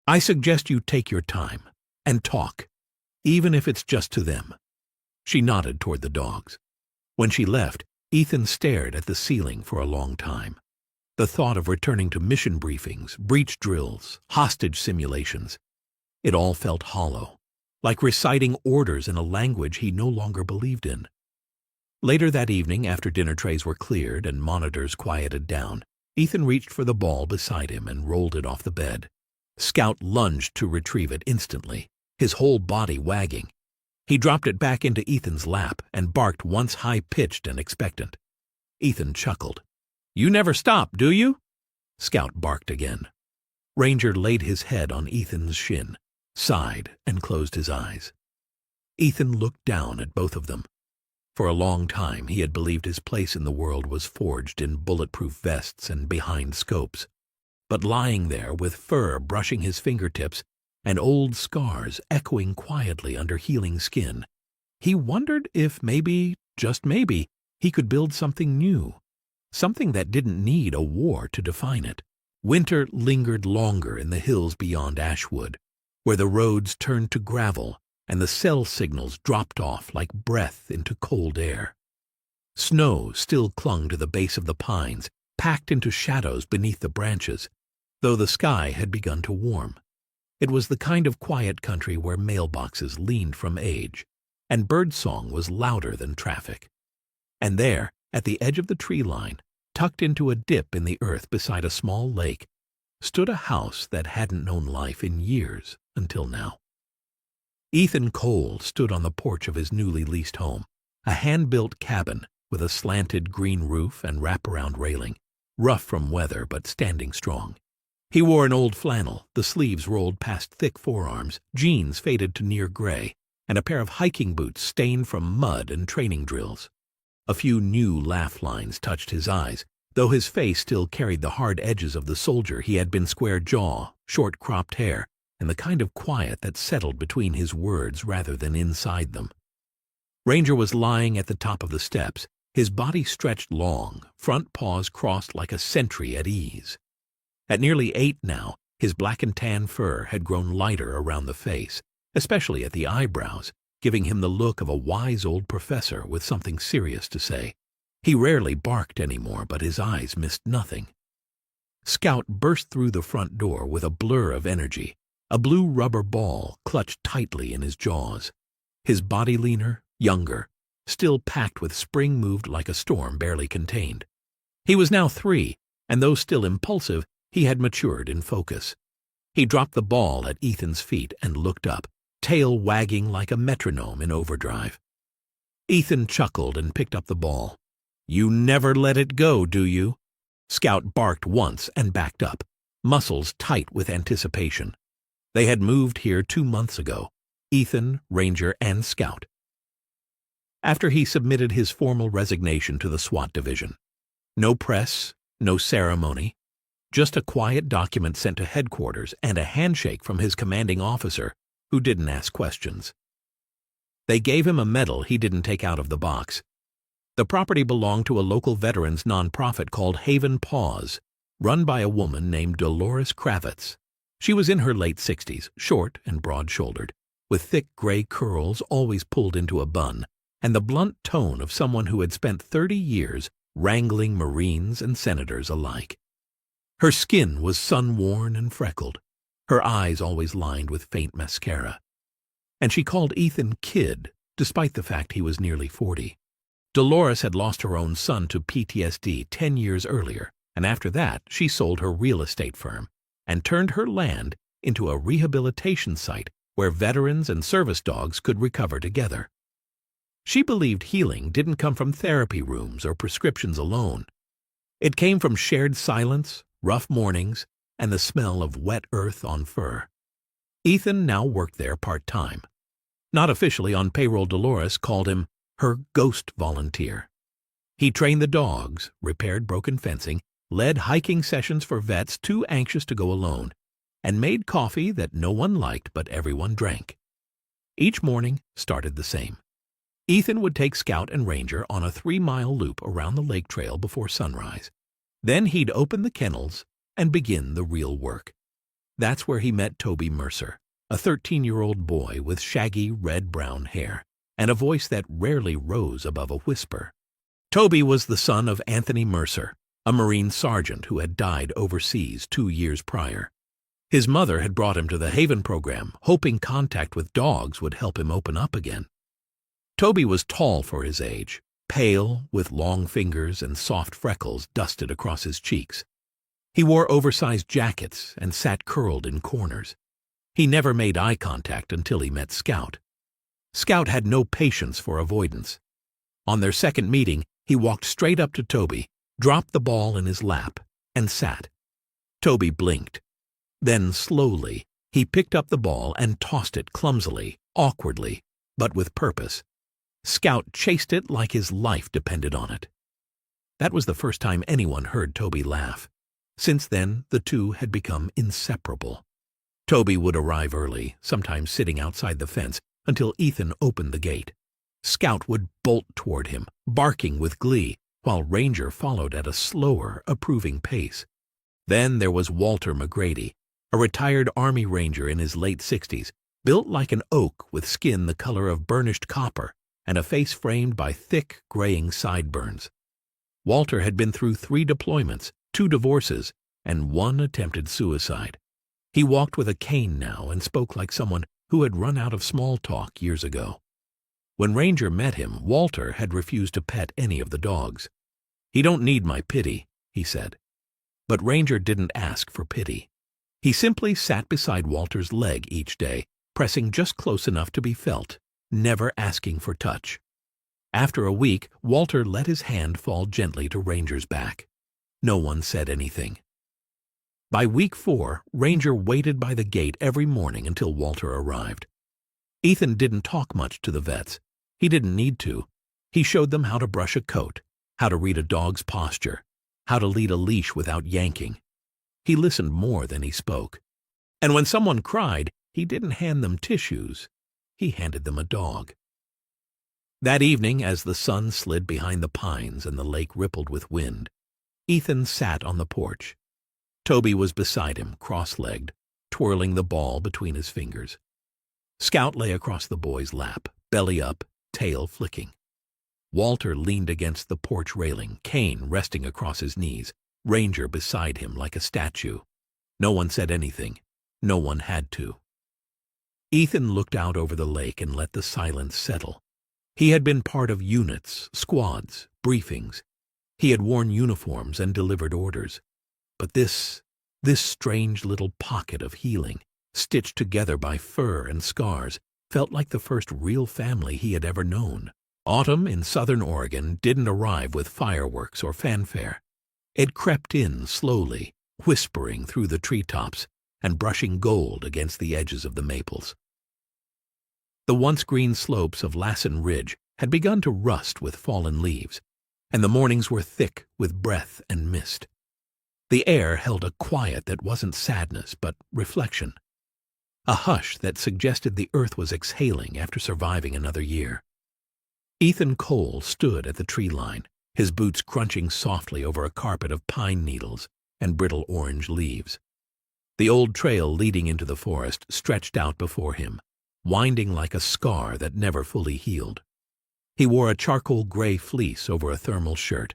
I suggest you take your time and talk, even if it's just to them." She nodded toward the dogs. When she left, Ethan stared at the ceiling for a long time. The thought of returning to mission briefings, breach drills, hostage simulations, it all felt hollow, like reciting orders in a language he no longer believed in. Later that evening, after dinner trays were cleared and monitors quieted down, Ethan reached for the ball beside him and rolled it off the bed. Scout lunged to retrieve it instantly, his whole body wagging. He dropped it back into Ethan's lap and barked once high-pitched and expectant. Ethan chuckled. "You never stop, do you?" Scout barked again. Ranger laid his head on Ethan's shin, sighed, and closed his eyes. Ethan looked down at both of them. For a long time he had believed his place in the world was forged in bulletproof vests and behind scopes. But lying there with fur brushing his fingertips and old scars echoing quietly under healing skin, he wondered if maybe, just maybe, he could build something new, something that didn't need a war to define it. Winter lingered longer in the hills beyond Ashwood, where the roads turned to gravel and the cell signals dropped off like breath into cold air. Snow still clung to the base of the pines, packed into shadows beneath the branches, though the sky had begun to warm. It was the kind of quiet country where mailboxes leaned from age, and birdsong was louder than traffic. And there, at the edge of the tree line, tucked into a dip in the earth beside a small lake, stood a house that hadn't known life in years until now. Ethan Cole stood on the porch of his newly leased home, a hand-built cabin with a slanted green roof and wraparound railing, rough from weather but standing strong. He wore an old flannel, the sleeves rolled past thick forearms, jeans faded to near gray, and a pair of hiking boots stained from mud and training drills. A few new laugh lines touched his eyes, though his face still carried the hard edges of the soldier he had been. Square jaw, short cropped hair, and the kind of quiet that settled between his words rather than inside them. Ranger was lying at the top of the steps, his body stretched long, front paws crossed like a sentry at ease. At nearly 8 now, his black and tan fur had grown lighter around the face, especially at the eyebrows, giving him the look of a wise old professor with something serious to say. He rarely barked anymore, but his eyes missed nothing. Scout burst through the front door with a blur of energy, a blue rubber ball clutched tightly in his jaws. His body leaner, younger, still packed with spring moved like a storm barely contained. He was now 3, and though still impulsive, he had matured in focus. He dropped the ball at Ethan's feet and looked up, tail wagging like a metronome in overdrive. Ethan chuckled and picked up the ball. "You never let it go, do you?" Scout barked once and backed up, muscles tight with anticipation. They had moved here 2 months ago, Ethan, Ranger, and Scout. After he submitted his formal resignation to the SWAT division, no press, no ceremony, just a quiet document sent to headquarters and a handshake from his commanding officer, who didn't ask questions. They gave him a medal he didn't take out of the box. The property belonged to a local veterans nonprofit called Haven Paws, run by a woman named Dolores Kravitz. She was in her late 60s, short and broad-shouldered, with thick gray curls always pulled into a bun, and the blunt tone of someone who had spent 30 years wrangling Marines and senators alike. Her skin was sun-worn and freckled, her eyes always lined with faint mascara. And she called Ethan Kid, despite the fact he was nearly 40. Dolores had lost her own son to PTSD 10 years earlier, and after that she sold her real estate firm and turned her land into a rehabilitation site where veterans and service dogs could recover together. She believed healing didn't come from therapy rooms or prescriptions alone. It came from shared silence, rough mornings, and the smell of wet earth on fur. Ethan now worked there part-time. Not officially on payroll, Dolores called him her ghost volunteer. He trained the dogs, repaired broken fencing, led hiking sessions for vets too anxious to go alone, and made coffee that no one liked but everyone drank. Each morning started the same. Ethan would take Scout and Ranger on a 3-mile loop around the lake trail before sunrise. Then he'd open the kennels and begin the real work. That's where he met Toby Mercer, a 13-year-old boy with shaggy red-brown hair and a voice that rarely rose above a whisper. Toby was the son of Anthony Mercer, a Marine sergeant who had died overseas 2 years prior. His mother had brought him to the Haven program, hoping contact with dogs would help him open up again. Toby was tall for his age, pale, with long fingers and soft freckles dusted across his cheeks. He wore oversized jackets and sat curled in corners. He never made eye contact until he met Scout. Scout had no patience for avoidance. On their second meeting, he walked straight up to Toby, dropped the ball in his lap, and sat. Toby blinked. Then, slowly, he picked up the ball and tossed it clumsily, awkwardly, but with purpose. Scout chased it like his life depended on it. That was the first time anyone heard Toby laugh. Since then, the two had become inseparable. Toby would arrive early, sometimes sitting outside the fence, until Ethan opened the gate. Scout would bolt toward him, barking with glee, while Ranger followed at a slower, approving pace. Then there was Walter McGrady, a retired Army Ranger in his late 60s, built like an oak with skin the color of burnished copper and a face framed by thick, graying sideburns. Walter had been through 3 deployments, 2 divorces, and 1 attempted suicide. He walked with a cane now and spoke like someone who had run out of small talk years ago. When Ranger met him, Walter had refused to pet any of the dogs. "He don't need my pity," he said. But Ranger didn't ask for pity. He simply sat beside Walter's leg each day, pressing just close enough to be felt, never asking for touch. After a week, Walter let his hand fall gently to Ranger's back. No one said anything. By week 4, Ranger waited by the gate every morning until Walter arrived. Ethan didn't talk much to the vets. He didn't need to. He showed them how to brush a coat, how to read a dog's posture, how to lead a leash without yanking. He listened more than he spoke. And when someone cried, he didn't hand them tissues. He handed them a dog. That evening, as the sun slid behind the pines and the lake rippled with wind, Ethan sat on the porch. Toby was beside him, cross-legged, twirling the ball between his fingers. Scout lay across the boy's lap, belly up, tail flicking. Walter leaned against the porch railing, cane resting across his knees, Ranger beside him like a statue. No one said anything. No one had to. Ethan looked out over the lake and let the silence settle. He had been part of units, squads, briefings. He had worn uniforms and delivered orders. But this strange little pocket of healing, stitched together by fur and scars, felt like the first real family he had ever known. Autumn in southern Oregon didn't arrive with fireworks or fanfare. It crept in slowly, whispering through the treetops and brushing gold against the edges of the maples. The once green slopes of Lassen Ridge had begun to rust with fallen leaves, and the mornings were thick with breath and mist. The air held a quiet that wasn't sadness but reflection, a hush that suggested the earth was exhaling after surviving another year. Ethan Cole stood at the tree line, his boots crunching softly over a carpet of pine needles and brittle orange leaves. The old trail leading into the forest stretched out before him, winding like a scar that never fully healed. He wore a charcoal gray fleece over a thermal shirt,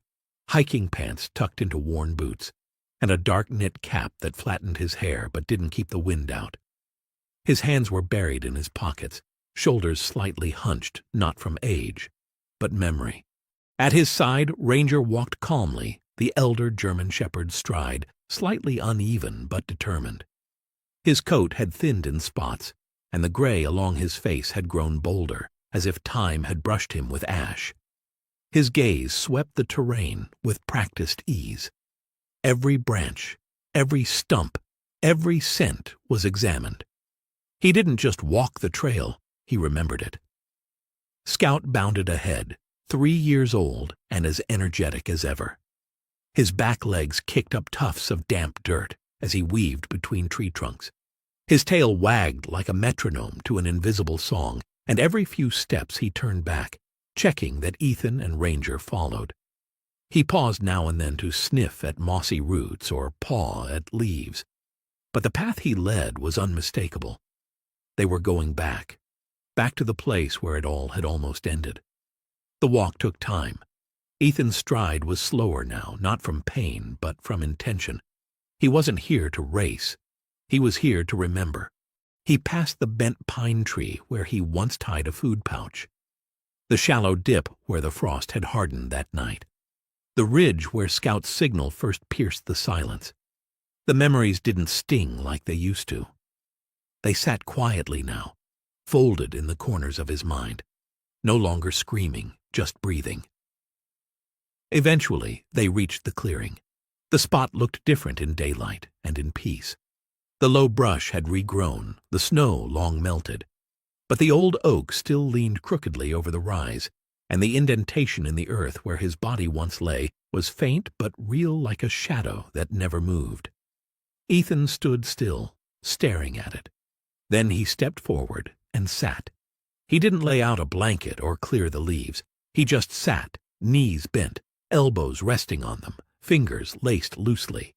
hiking pants tucked into worn boots, and a dark knit cap that flattened his hair but didn't keep the wind out. His hands were buried in his pockets, shoulders slightly hunched, not from age, but memory. At his side, Ranger walked calmly, the elder German shepherd's stride, slightly uneven but determined. His coat had thinned in spots, and the gray along his face had grown bolder, as if time had brushed him with ash. His gaze swept the terrain with practiced ease. Every branch, every stump, every scent was examined. He didn't just walk the trail, he remembered it. Scout bounded ahead, 3 years old and as energetic as ever. His back legs kicked up tufts of damp dirt as he weaved between tree trunks. His tail wagged like a metronome to an invisible song, and every few steps he turned back, checking that Ethan and Ranger followed. He paused now and then to sniff at mossy roots or paw at leaves, but the path he led was unmistakable. They were going back to the place where it all had almost ended. The walk took time. Ethan's stride was slower now, not from pain, but from intention. He wasn't here to race. He was here to remember. He passed the bent pine tree where he once tied a food pouch, the shallow dip where the frost had hardened that night, the ridge where Scout's signal first pierced the silence. The memories didn't sting like they used to. They sat quietly now, folded in the corners of his mind, no longer screaming, just breathing. Eventually, they reached the clearing. The spot looked different in daylight and in peace. The low brush had regrown, the snow long melted, but the old oak still leaned crookedly over the rise, and the indentation in the earth where his body once lay was faint but real, like a shadow that never moved. Ethan stood still, staring at it. Then he stepped forward and sat. He didn't lay out a blanket or clear the leaves. He just sat, knees bent, elbows resting on them, fingers laced loosely.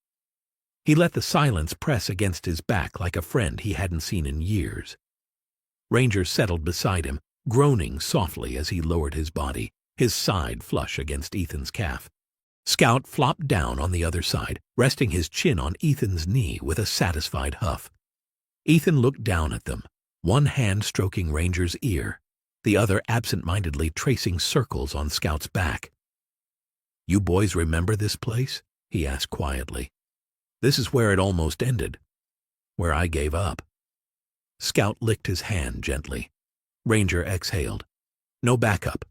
He let the silence press against his back like a friend he hadn't seen in years. Ranger settled beside him, groaning softly as he lowered his body, his side flush against Ethan's calf. Scout flopped down on the other side, resting his chin on Ethan's knee with a satisfied huff. Ethan looked down at them, one hand stroking Ranger's ear, the other absent-mindedly tracing circles on Scout's back. "You boys remember this place?" he asked quietly. "This is where it almost ended, where I gave up." Scout licked his hand gently. Ranger exhaled. "No backup.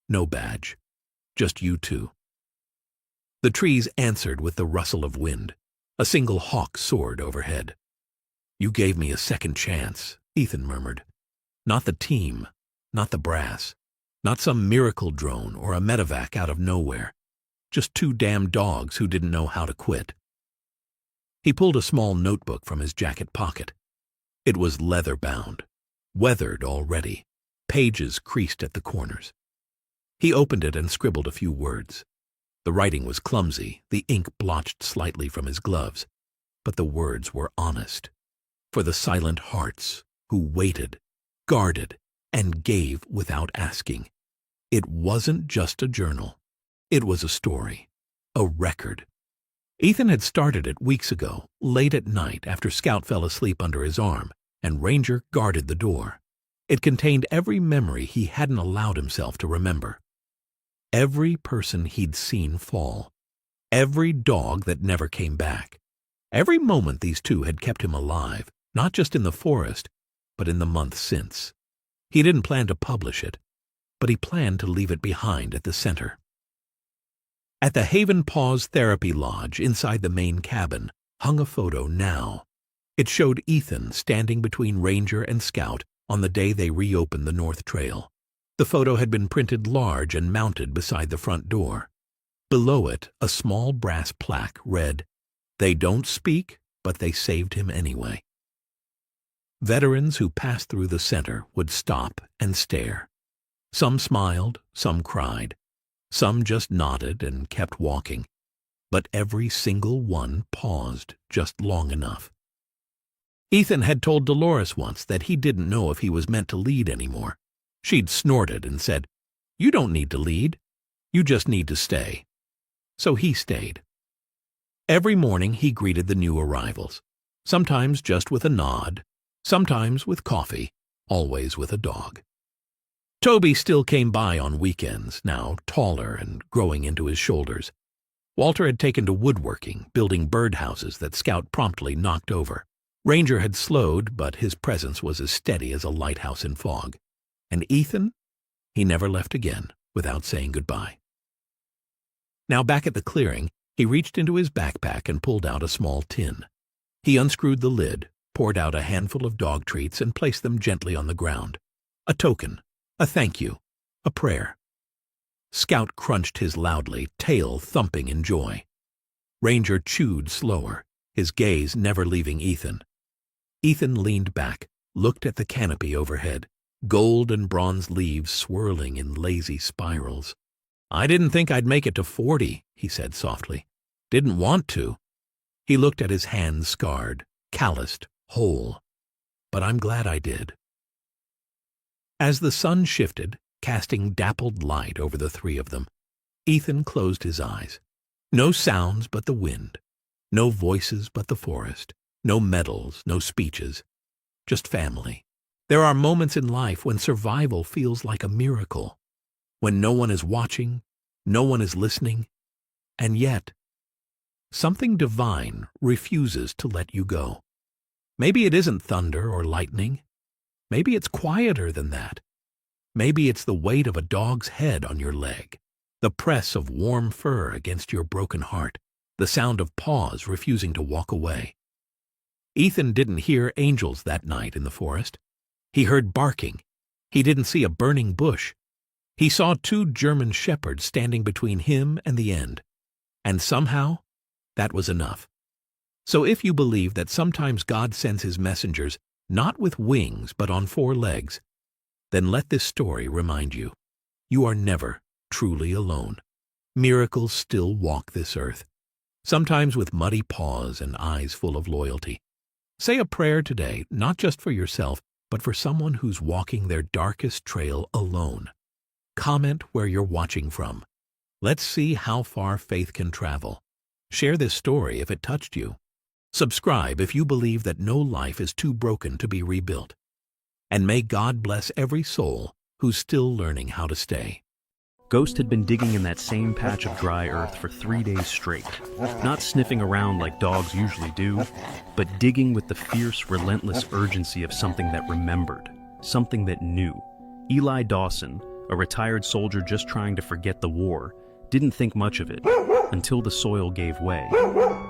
No badge. Just you two." The trees answered with the rustle of wind. A single hawk soared overhead. "You gave me a second chance," Ethan murmured. "Not the team, not the brass, not some miracle drone or a medevac out of nowhere. Just 2 damn dogs who didn't know how to quit." He pulled a small notebook from his jacket pocket. It was leather-bound, weathered already, pages creased at the corners. He opened it and scribbled a few words. The writing was clumsy, the ink blotched slightly from his gloves, but the words were honest. For the silent hearts who waited, guarded, and gave without asking. It wasn't just a journal. It was a story, a record. Ethan had started it weeks ago, late at night after Scout fell asleep under his arm, and Ranger guarded the door. It contained every memory he hadn't allowed himself to remember. Every person he'd seen fall. Every dog that never came back. Every moment these two had kept him alive, not just in the forest, but in the months since. He didn't plan to publish it, but he planned to leave it behind at the center. At the Haven Paws Therapy Lodge inside the main cabin hung a photo now. It showed Ethan standing between Ranger and Scout on the day they reopened the North Trail. The photo had been printed large and mounted beside the front door. Below it, a small brass plaque read, "They don't speak, but they saved him anyway." Veterans who passed through the center would stop and stare. Some smiled, some cried. Some just nodded and kept walking. But every single one paused just long enough. Ethan had told Dolores once that he didn't know if he was meant to lead anymore. She'd snorted and said, "You don't need to lead. You just need to stay." So he stayed. Every morning he greeted the new arrivals, sometimes just with a nod, sometimes with coffee, always with a dog. Toby still came by on weekends, now taller and growing into his shoulders. Walter had taken to woodworking, building birdhouses that Scout promptly knocked over. Ranger had slowed, but his presence was as steady as a lighthouse in fog. And Ethan? He never left again without saying goodbye. Now back at the clearing, he reached into his backpack and pulled out a small tin. He unscrewed the lid, poured out a handful of dog treats and placed them gently on the ground. A token, a thank you, a prayer. Scout crunched his loudly, tail thumping in joy. Ranger chewed slower, his gaze never leaving Ethan. Ethan leaned back, looked at the canopy overhead, gold and bronze leaves swirling in lazy spirals. "I didn't think I'd make it to 40, he said softly. "Didn't want to." He looked at his hands scarred, calloused, whole. "But I'm glad I did." As the sun shifted, casting dappled light over the three of them, Ethan closed his eyes. No sounds but the wind, no voices but the forest, no medals, no speeches, just family. There are moments in life when survival feels like a miracle, when no one is watching, no one is listening, and yet something divine refuses to let you go. Maybe it isn't thunder or lightning. Maybe it's quieter than that. Maybe it's the weight of a dog's head on your leg, the press of warm fur against your broken heart, the sound of paws refusing to walk away. Ethan didn't hear angels that night in the forest. He heard barking. He didn't see a burning bush. He saw two German shepherds standing between him and the end. And somehow, that was enough. So if you believe that sometimes God sends his messengers not with wings but on four legs, then let this story remind you, you are never truly alone. Miracles still walk this earth, sometimes with muddy paws and eyes full of loyalty. Say a prayer today, not just for yourself, but for someone who's walking their darkest trail alone. Comment where you're watching from. Let's see how far faith can travel. Share this story if it touched you. Subscribe if you believe that no life is too broken to be rebuilt. And may God bless every soul who's still learning how to stay. Ghost had been digging in that same patch of dry earth for 3 days straight, not sniffing around like dogs usually do, but digging with the fierce, relentless urgency of something that remembered, something that knew. Eli Dawson, a retired soldier just trying to forget the war, didn't think much of it until the soil gave way,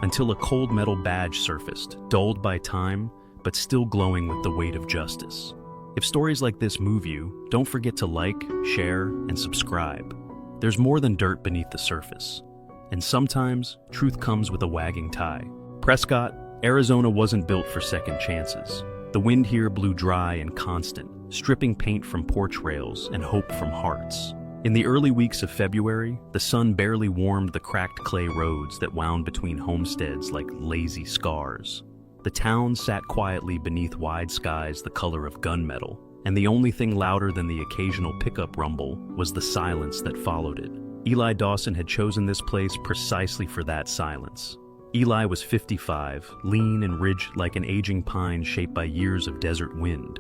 until a cold metal badge surfaced, dulled by time, but still glowing with the weight of justice. If stories like this move you, don't forget to like, share, and subscribe. There's more than dirt beneath the surface. And sometimes, truth comes with a wagging tie. Prescott, Arizona wasn't built for second chances. The wind here blew dry and constant, stripping paint from porch rails and hope from hearts. In the early weeks of February, the sun barely warmed the cracked clay roads that wound between homesteads like lazy scars. The town sat quietly beneath wide skies the color of gunmetal, and the only thing louder than the occasional pickup rumble was the silence that followed it. Eli Dawson had chosen this place precisely for that silence. Eli was 55, lean and ridged like an aging pine shaped by years of desert wind.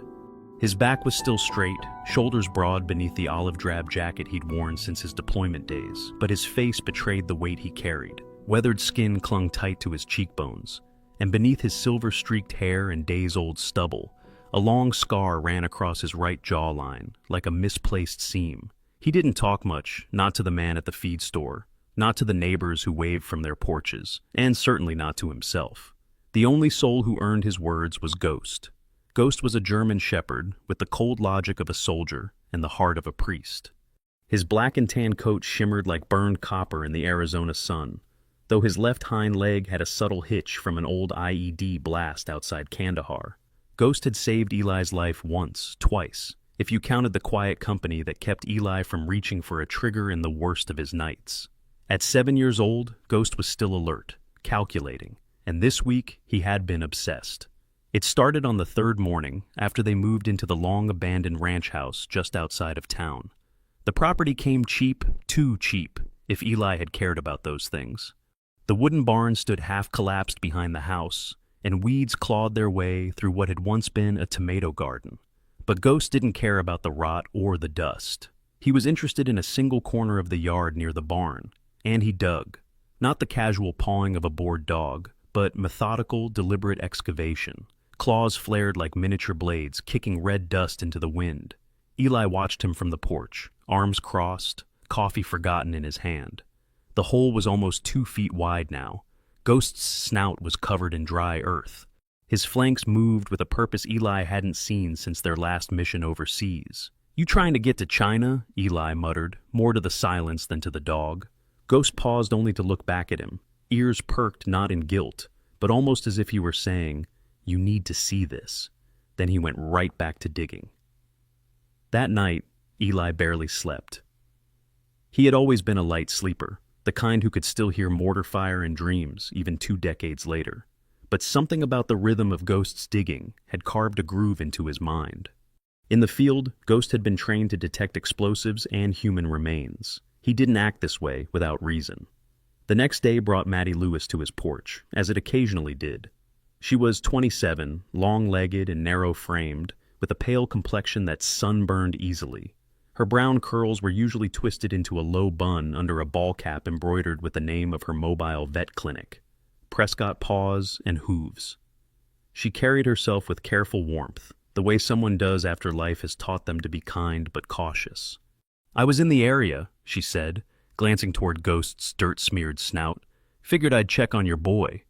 His back was still straight, shoulders broad beneath the olive-drab jacket he'd worn since his deployment days, but his face betrayed the weight he carried. Weathered skin clung tight to his cheekbones, and beneath his silver-streaked hair and days-old stubble, a long scar ran across his right jawline, like a misplaced seam. He didn't talk much, not to the man at the feed store, not to the neighbors who waved from their porches, and certainly not to himself. The only soul who earned his words was Ghost. Ghost was a German shepherd with the cold logic of a soldier and the heart of a priest. His black and tan coat shimmered like burned copper in the Arizona sun, though his left hind leg had a subtle hitch from an old IED blast outside Kandahar. Ghost had saved Eli's life once, twice, if you counted the quiet company that kept Eli from reaching for a trigger in the worst of his nights. At 7 years old, Ghost was still alert, calculating, and this week he had been obsessed. It started on the third morning after they moved into the long-abandoned ranch house just outside of town. The property came cheap, too cheap, if Eli had cared about those things. The wooden barn stood half-collapsed behind the house, and weeds clawed their way through what had once been a tomato garden. But Ghost didn't care about the rot or the dust. He was interested in a single corner of the yard near the barn, and he dug. Not the casual pawing of a bored dog, but methodical, deliberate excavation. Claws flared like miniature blades, kicking red dust into the wind. Eli watched him from the porch, arms crossed, coffee forgotten in his hand. The hole was almost 2 feet wide now. Ghost's snout was covered in dry earth. His flanks moved with a purpose Eli hadn't seen since their last mission overseas. "You trying to get to China?" Eli muttered, more to the silence than to the dog. Ghost paused only to look back at him, ears perked not in guilt, but almost as if he were saying, "You need to see this." Then he went right back to digging. That night, Eli barely slept. He had always been a light sleeper, the kind who could still hear mortar fire in dreams, even 2 decades later. But something about the rhythm of Ghost's digging had carved a groove into his mind. In the field, Ghost had been trained to detect explosives and human remains. He didn't act this way without reason. The next day brought Maddie Lewis to his porch, as it occasionally did. She was 27, long-legged and narrow-framed, with a pale complexion that sunburned easily. Her brown curls were usually twisted into a low bun under a ball cap embroidered with the name of her mobile vet clinic, Prescott Paws and Hooves. She carried herself with careful warmth, the way someone does after life has taught them to be kind but cautious. "I was in the area," she said, glancing toward Ghost's dirt-smeared snout. "Figured I'd check on your boy."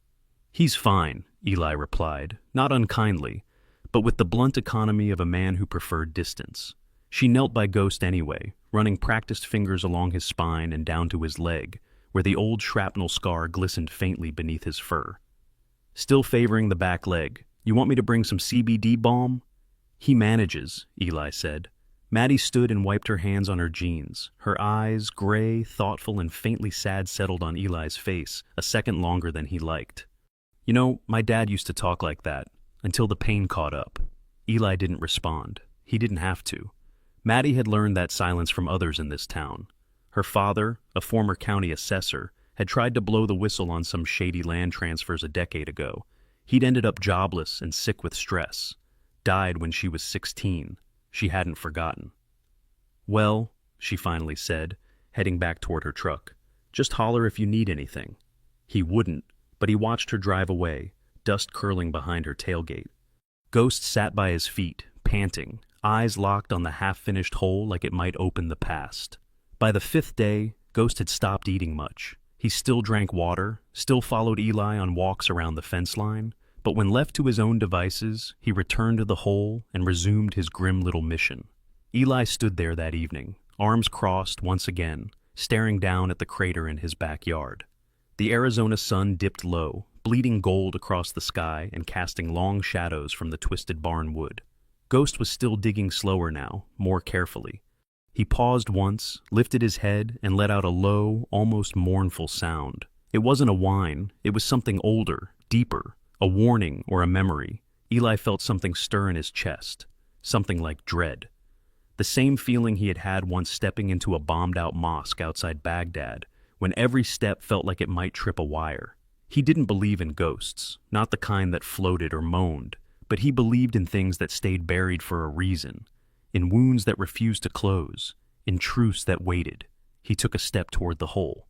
"He's fine," Eli replied, not unkindly, but with the blunt economy of a man who preferred distance. She knelt by Ghost anyway, running practiced fingers along his spine and down to his leg, where the old shrapnel scar glistened faintly beneath his fur. "Still favoring the back leg. You want me to bring some CBD balm?" "He manages," Eli said. Maddie stood and wiped her hands on her jeans. Her eyes, gray, thoughtful, and faintly sad, settled on Eli's face, a second longer than he liked. "You know, my dad used to talk like that, until the pain caught up." Eli didn't respond. He didn't have to. Maddie had learned that silence from others in this town. Her father, a former county assessor, had tried to blow the whistle on some shady land transfers a decade ago. He'd ended up jobless and sick with stress. Died when she was 16. She hadn't forgotten. "Well," she finally said, heading back toward her truck, "just holler if you need anything." He wouldn't, but he watched her drive away, dust curling behind her tailgate. Ghost sat by his feet, panting, eyes locked on the half-finished hole like it might open the past. By the 5th day, Ghost had stopped eating much. He still drank water, still followed Eli on walks around the fence line, but when left to his own devices, he returned to the hole and resumed his grim little mission. Eli stood there that evening, arms crossed once again, staring down at the crater in his backyard. The Arizona sun dipped low, bleeding gold across the sky and casting long shadows from the twisted barn wood. Ghost was still digging slower now, more carefully. He paused once, lifted his head, and let out a low, almost mournful sound. It wasn't a whine, it was something older, deeper, a warning or a memory. Eli felt something stir in his chest, something like dread. The same feeling he had had once stepping into a bombed-out mosque outside Baghdad, when every step felt like it might trip a wire. He didn't believe in ghosts, not the kind that floated or moaned, but he believed in things that stayed buried for a reason, in wounds that refused to close, in truths that waited. He took a step toward the hole.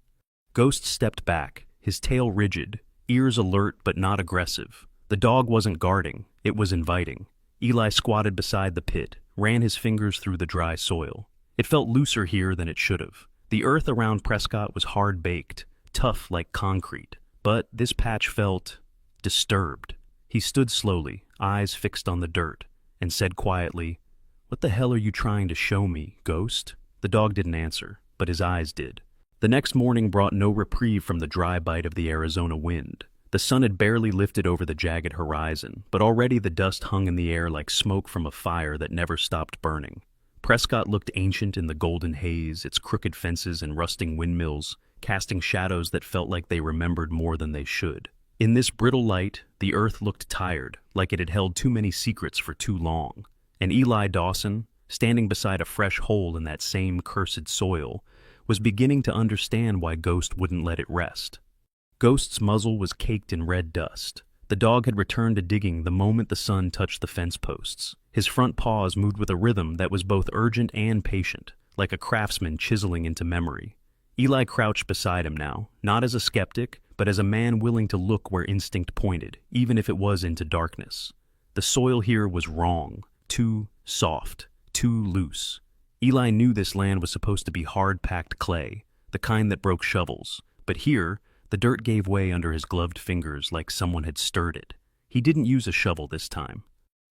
Ghost stepped back, his tail rigid, ears alert but not aggressive. The dog wasn't guarding, it was inviting. Eli squatted beside the pit, ran his fingers through the dry soil. It felt looser here than it should have. The earth around Prescott was hard-baked, tough like concrete, but this patch felt disturbed. He stood slowly, eyes fixed on the dirt, and said quietly, "What the hell are you trying to show me, ghost?" The dog didn't answer, but his eyes did. The next morning brought no reprieve from the dry bite of the Arizona wind. The sun had barely lifted over the jagged horizon, but already the dust hung in the air like smoke from a fire that never stopped burning. Prescott looked ancient in the golden haze, its crooked fences and rusting windmills, casting shadows that felt like they remembered more than they should. In this brittle light, the earth looked tired, like it had held too many secrets for too long. And Eli Dawson, standing beside a fresh hole in that same cursed soil, was beginning to understand why Ghost wouldn't let it rest. Ghost's muzzle was caked in red dust. The dog had returned to digging the moment the sun touched the fence posts. His front paws moved with a rhythm that was both urgent and patient, like a craftsman chiseling into memory. Eli crouched beside him now, not as a skeptic, but as a man willing to look where instinct pointed, even if it was into darkness. The soil here was wrong, too soft, too loose. Eli knew this land was supposed to be hard-packed clay, the kind that broke shovels, but here, the dirt gave way under his gloved fingers like someone had stirred it. He didn't use a shovel this time.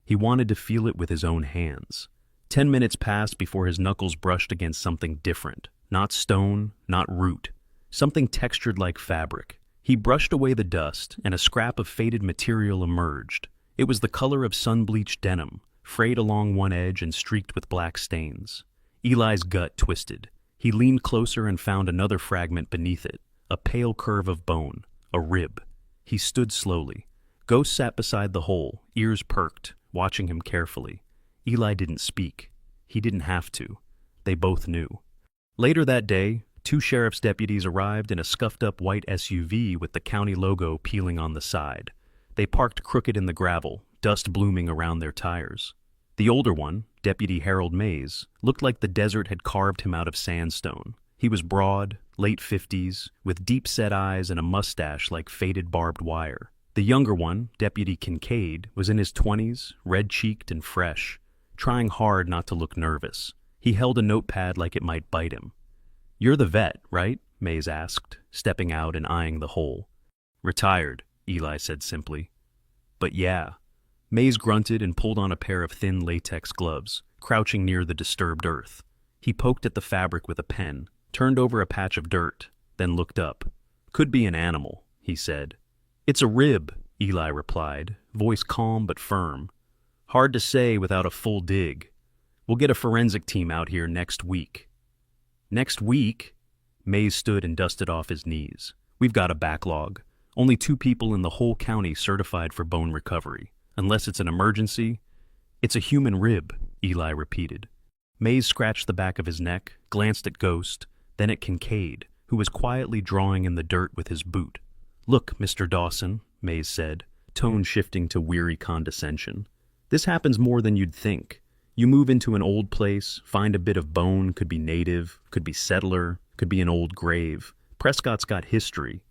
He wanted to feel it with his own hands. 10 minutes passed before his knuckles brushed against something different. Not stone, not root. Something textured like fabric. He brushed away the dust, and a scrap of faded material emerged. It was the color of sun-bleached denim, frayed along one edge and streaked with black stains. Eli's gut twisted. He leaned closer and found another fragment beneath it, a pale curve of bone, a rib. He stood slowly. Ghost sat beside the hole, ears perked, watching him carefully. Eli didn't speak. He didn't have to. They both knew. Later that day, 2 sheriff's deputies arrived in a scuffed-up white SUV with the county logo peeling on the side. They parked crooked in the gravel, dust blooming around their tires. The older one, Deputy Harold Mays, looked like the desert had carved him out of sandstone. He was broad, late 50s, with deep-set eyes and a mustache like faded barbed wire. The younger one, Deputy Kincaid, was in his 20s, red-cheeked and fresh, trying hard not to look nervous. He held a notepad like it might bite him. "You're the vet, right?" Mays asked, stepping out and eyeing the hole. "Retired," Eli said simply. "But yeah." Mays grunted and pulled on a pair of thin latex gloves, crouching near the disturbed earth. He poked at the fabric with a pen, turned over a patch of dirt, then looked up. "Could be an animal," he said. "It's a rib," Eli replied, voice calm but firm. "Hard to say without a full dig. We'll get a forensic team out here next week." "Next week?" Mays stood and dusted off his knees. "We've got a backlog. Only 2 people in the whole county certified for bone recovery. Unless it's an emergency." "It's a human rib," Eli repeated. Mays scratched the back of his neck, glanced at Ghost, then at Kincaid, who was quietly drawing in the dirt with his boot. "Look, Mr. Dawson," Mays said, tone shifting to weary condescension. "This happens more than you'd think. You move into an old place, find a bit of bone, could be native, could be settler, could be an old grave. Prescott's got history.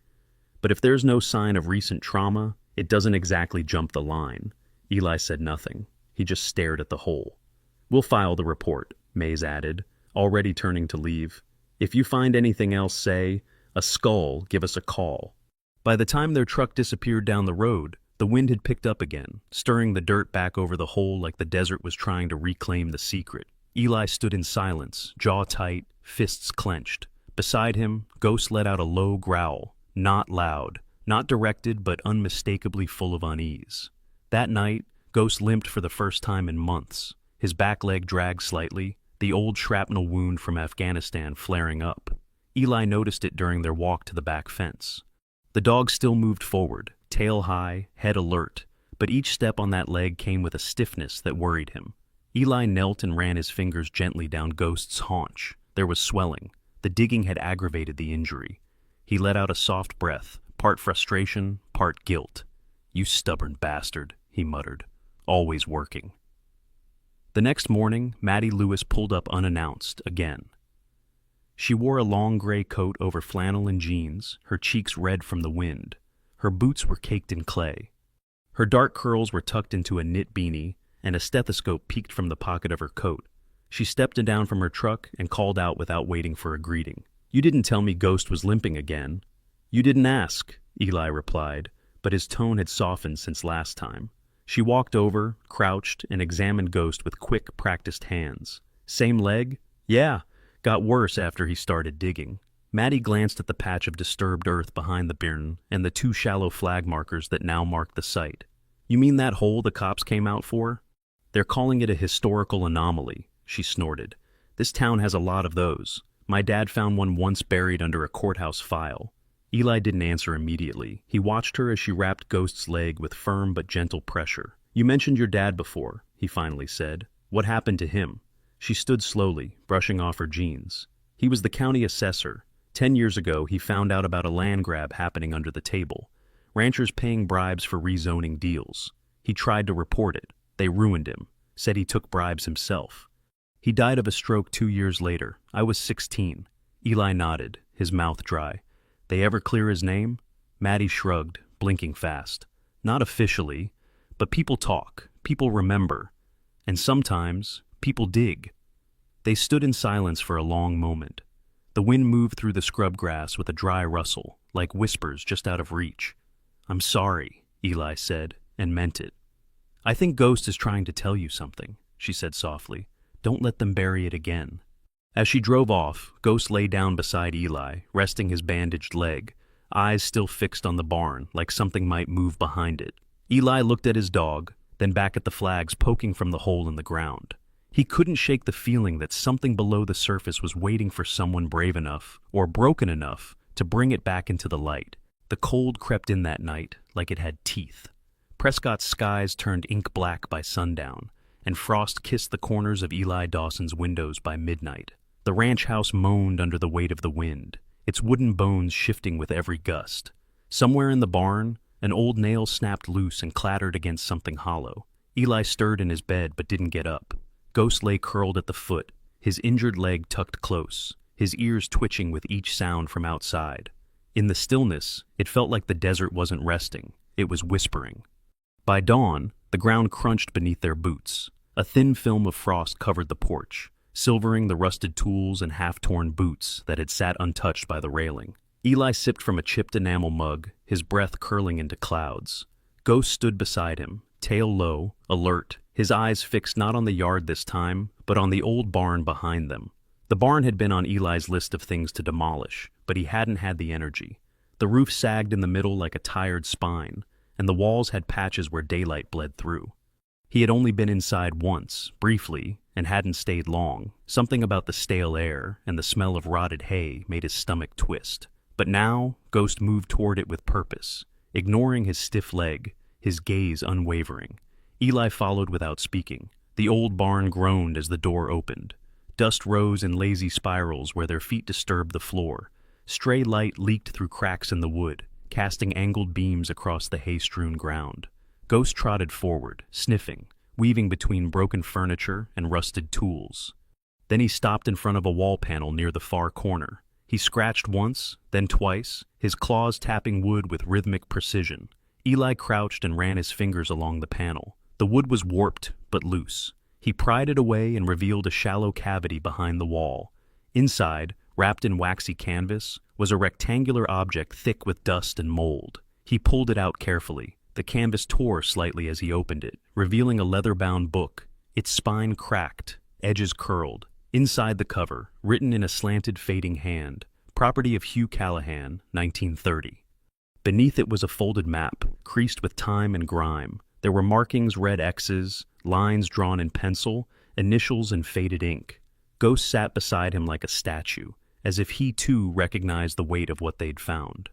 But if there's no sign of recent trauma, it doesn't exactly jump the line." Eli said nothing. He just stared at the hole. "We'll file the report," Mays added, already turning to leave. "If you find anything else, say, a skull, give us a call." By the time their truck disappeared down the road, the wind had picked up again, stirring the dirt back over the hole like the desert was trying to reclaim the secret. Eli stood in silence, jaw tight, fists clenched. Beside him, Ghost let out a low growl, not loud, not directed but unmistakably full of unease. That night, Ghost limped for the first time in months. His back leg dragged slightly, the old shrapnel wound from Afghanistan flaring up. Eli noticed it during their walk to the back fence. The dog still moved forward, tail high, head alert, but each step on that leg came with a stiffness that worried him. Eli knelt and ran his fingers gently down Ghost's haunch. There was swelling. The digging had aggravated the injury. He let out a soft breath, part frustration, part guilt. "You stubborn bastard," he muttered. "Always working." The next morning, Maddie Lewis pulled up unannounced again. She wore a long gray coat over flannel and jeans, her cheeks red from the wind. Her boots were caked in clay. Her dark curls were tucked into a knit beanie, and a stethoscope peeked from the pocket of her coat. She stepped down from her truck and called out without waiting for a greeting. "You didn't tell me Ghost was limping again." "You didn't ask," Eli replied, but his tone had softened since last time. She walked over, crouched, and examined Ghost with quick, practiced hands. Same leg? Yeah. Got worse after he started digging. Maddie glanced at the patch of disturbed earth behind the Birn and the 2 shallow flag markers that now marked the site. You mean that hole the cops came out for? They're calling it a historical anomaly, she snorted. This town has a lot of those. My dad found one once buried under a courthouse file. Eli didn't answer immediately. He watched her as she wrapped Ghost's leg with firm but gentle pressure. You mentioned your dad before, he finally said. What happened to him? She stood slowly, brushing off her jeans. He was the county assessor. 10 years ago, he found out about a land grab happening under the table. Ranchers paying bribes for rezoning deals. He tried to report it. They ruined him. Said he took bribes himself. He died of a stroke 2 years later. I was 16. Eli nodded, his mouth dry. They ever clear his name? Maddie shrugged, blinking fast. Not officially, but people talk, people remember, and sometimes people dig. They stood in silence for a long moment. The wind moved through the scrub grass with a dry rustle, like whispers just out of reach. I'm sorry, Eli said, and meant it. I think Ghost is trying to tell you something, she said softly. Don't let them bury it again. As she drove off, Ghost lay down beside Eli, resting his bandaged leg, eyes still fixed on the barn, like something might move behind it. Eli looked at his dog, then back at the flags poking from the hole in the ground. He couldn't shake the feeling that something below the surface was waiting for someone brave enough, or broken enough, to bring it back into the light. The cold crept in that night like it had teeth. Prescott's skies turned ink black by sundown, and frost kissed the corners of Eli Dawson's windows by midnight. The ranch house moaned under the weight of the wind, its wooden bones shifting with every gust. Somewhere in the barn, an old nail snapped loose and clattered against something hollow. Eli stirred in his bed but didn't get up. Ghost lay curled at the foot, his injured leg tucked close, his ears twitching with each sound from outside. In the stillness, it felt like the desert wasn't resting, it was whispering. By dawn, the ground crunched beneath their boots. A thin film of frost covered the porch, silvering the rusted tools and half-torn boots that had sat untouched by the railing. Eli sipped from a chipped enamel mug, his breath curling into clouds. Ghost stood beside him, tail low, alert, his eyes fixed not on the yard this time, but on the old barn behind them. The barn had been on Eli's list of things to demolish, but he hadn't had the energy. The roof sagged in the middle like a tired spine, and the walls had patches where daylight bled through. He had only been inside once, briefly, and hadn't stayed long. Something about the stale air and the smell of rotted hay made his stomach twist. But now, Ghost moved toward it with purpose, ignoring his stiff leg, his gaze unwavering. Eli followed without speaking. The old barn groaned as the door opened. Dust rose in lazy spirals where their feet disturbed the floor. Stray light leaked through cracks in the wood, casting angled beams across the hay-strewn ground. Ghost trotted forward, sniffing, weaving between broken furniture and rusted tools. Then he stopped in front of a wall panel near the far corner. He scratched once, then twice, his claws tapping wood with rhythmic precision. Eli crouched and ran his fingers along the panel. The wood was warped, but loose. He pried it away and revealed a shallow cavity behind the wall. Inside, wrapped in waxy canvas, was a rectangular object thick with dust and mold. He pulled it out carefully. The canvas tore slightly as he opened it, revealing a leather-bound book. Its spine cracked, edges curled. Inside the cover, written in a slanted, fading hand, property of Hugh Callahan, 1930. Beneath it was a folded map, creased with time and grime. There were markings, red X's, lines drawn in pencil, initials in faded ink. Ghost sat beside him like a statue, as if he too recognized the weight of what they'd found.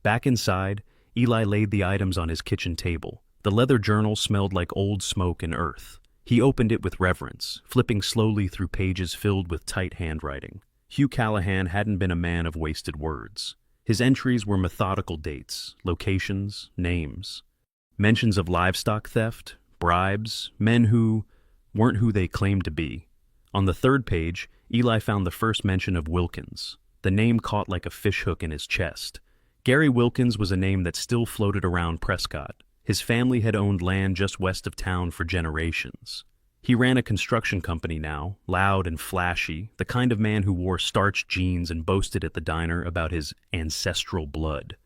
Back inside, Eli laid the items on his kitchen table. The leather journal smelled like old smoke and earth. He opened it with reverence, flipping slowly through pages filled with tight handwriting. Hugh Callahan hadn't been a man of wasted words. His entries were methodical dates, locations, names. Mentions of livestock theft, bribes, men who weren't who they claimed to be. On the third page, Eli found the first mention of Wilkins. The name caught like a fishhook in his chest. Gary Wilkins was a name that still floated around Prescott. His family had owned land just west of town for generations. He ran a construction company now, loud and flashy, the kind of man who wore starched jeans and boasted at the diner about his ancestral blood.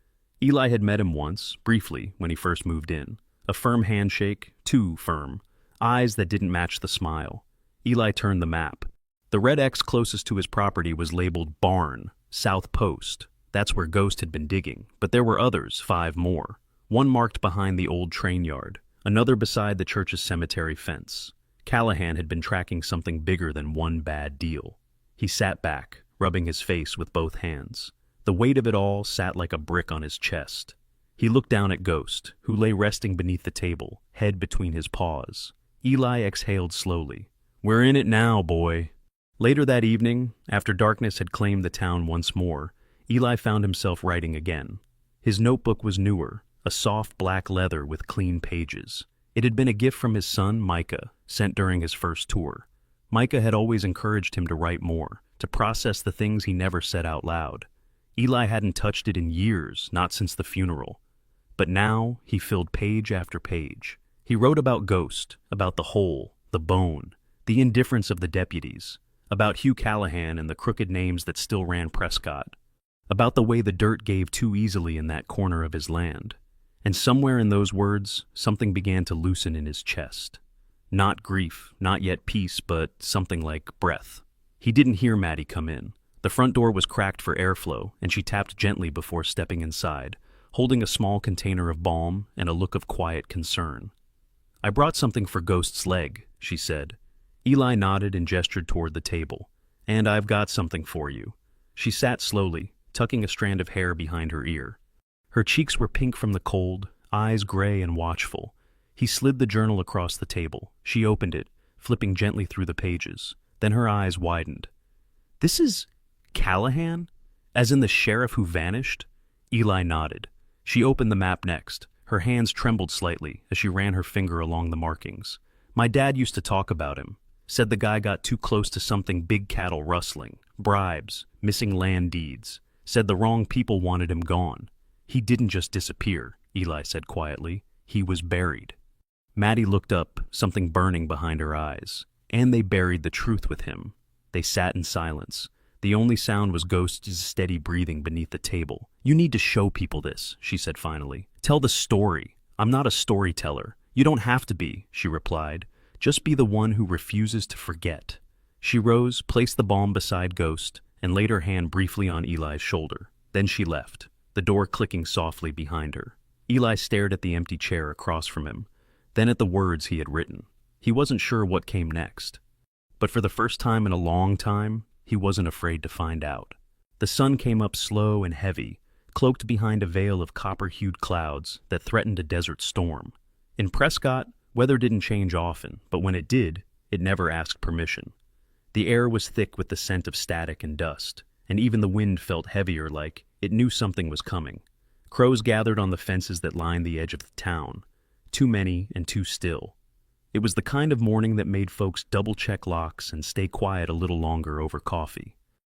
Eli had met him once, briefly, when he first moved in. A firm handshake, too firm. Eyes that didn't match the smile. Eli turned the map. The red X closest to his property was labeled Barn, South Post. That's where Ghost had been digging, but there were others, 5 more. One marked behind the old train yard, another beside the church's cemetery fence. Callahan had been tracking something bigger than one bad deal. He sat back, rubbing his face with both hands. The weight of it all sat like a brick on his chest. He looked down at Ghost, who lay resting beneath the table, head between his paws. Eli exhaled slowly. "We're in it now, boy." Later that evening, after darkness had claimed the town once more, Eli found himself writing again. His notebook was newer, a soft black leather with clean pages. It had been a gift from his son, Micah, sent during his first tour. Micah had always encouraged him to write more, to process the things he never said out loud. Eli hadn't touched it in years, not since the funeral. But now he filled page after page. He wrote about Ghost, about the hole, the bone, the indifference of the deputies, about Hugh Callahan and the crooked names that still ran Prescott, about the way the dirt gave too easily in that corner of his land. And somewhere in those words, something began to loosen in his chest. Not grief, not yet peace, but something like breath. He didn't hear Maddie come in. The front door was cracked for airflow, and she tapped gently before stepping inside, holding a small container of balm and a look of quiet concern. "I brought something for Ghost's leg," she said. Eli nodded and gestured toward the table. "And I've got something for you." She sat slowly, tucking a strand of hair behind her ear. Her cheeks were pink from the cold, eyes gray and watchful. He slid the journal across the table. She opened it, flipping gently through the pages. Then her eyes widened. "This is Callahan? As in the sheriff who vanished?" Eli nodded. She opened the map next. Her hands trembled slightly as she ran her finger along the markings. "My dad used to talk about him. Said the guy got too close to something big cattle rustling, bribes, missing land deeds. Said the wrong people wanted him gone. He didn't just disappear," Eli said quietly. "He was buried." Maddie looked up, something burning behind her eyes. And they buried the truth with him. They sat in silence. The only sound was Ghost's steady breathing beneath the table. "You need to show people this," she said finally. "Tell the story. I'm not a storyteller. You don't have to be," she replied. "Just be the one who refuses to forget." She rose, placed the balm beside Ghost, and laid her hand briefly on Eli's shoulder. Then she left, the door clicking softly behind her. Eli stared at the empty chair across from him, then at the words he had written. He wasn't sure what came next. But for the first time in a long time, he wasn't afraid to find out. The sun came up slow and heavy, cloaked behind a veil of copper-hued clouds that threatened a desert storm. In Prescott, weather didn't change often, but when it did, it never asked permission. The air was thick with the scent of static and dust, and even the wind felt heavier, like it knew something was coming. Crows gathered on the fences that lined the edge of the town, too many and too still. It was the kind of morning that made folks double-check locks and stay quiet a little longer over coffee.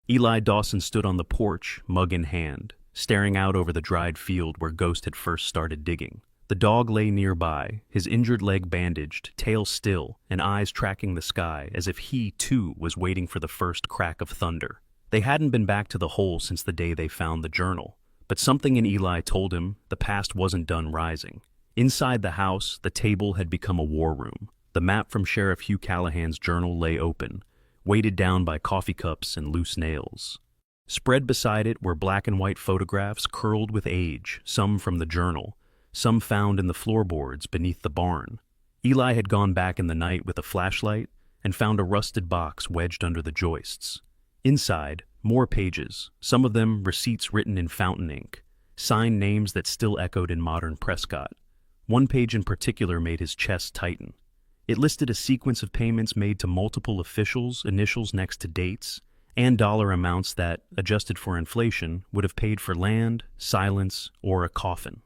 Eli Dawson stood on the porch, mug in hand, staring out over the dried field where Ghost had first started digging. The dog lay nearby, his injured leg bandaged, tail still, and eyes tracking the sky as if he, too, was waiting for the first crack of thunder. They hadn't been back to the hole since the day they found the journal, but something in Eli told him the past wasn't done rising. Inside the house, the table had become a war room. The map from Sheriff Hugh Callahan's journal lay open, weighted down by coffee cups and loose nails. Spread beside it were black and white photographs curled with age, some from the journal, some found in the floorboards beneath the barn. Eli had gone back in the night with a flashlight and found a rusted box wedged under the joists. Inside, more pages, some of them receipts written in fountain ink, signed names that still echoed in modern Prescott. One page in particular made his chest tighten. It listed a sequence of payments made to multiple officials, initials next to dates, and dollar amounts that, adjusted for inflation, would have paid for land, silence, or a coffin.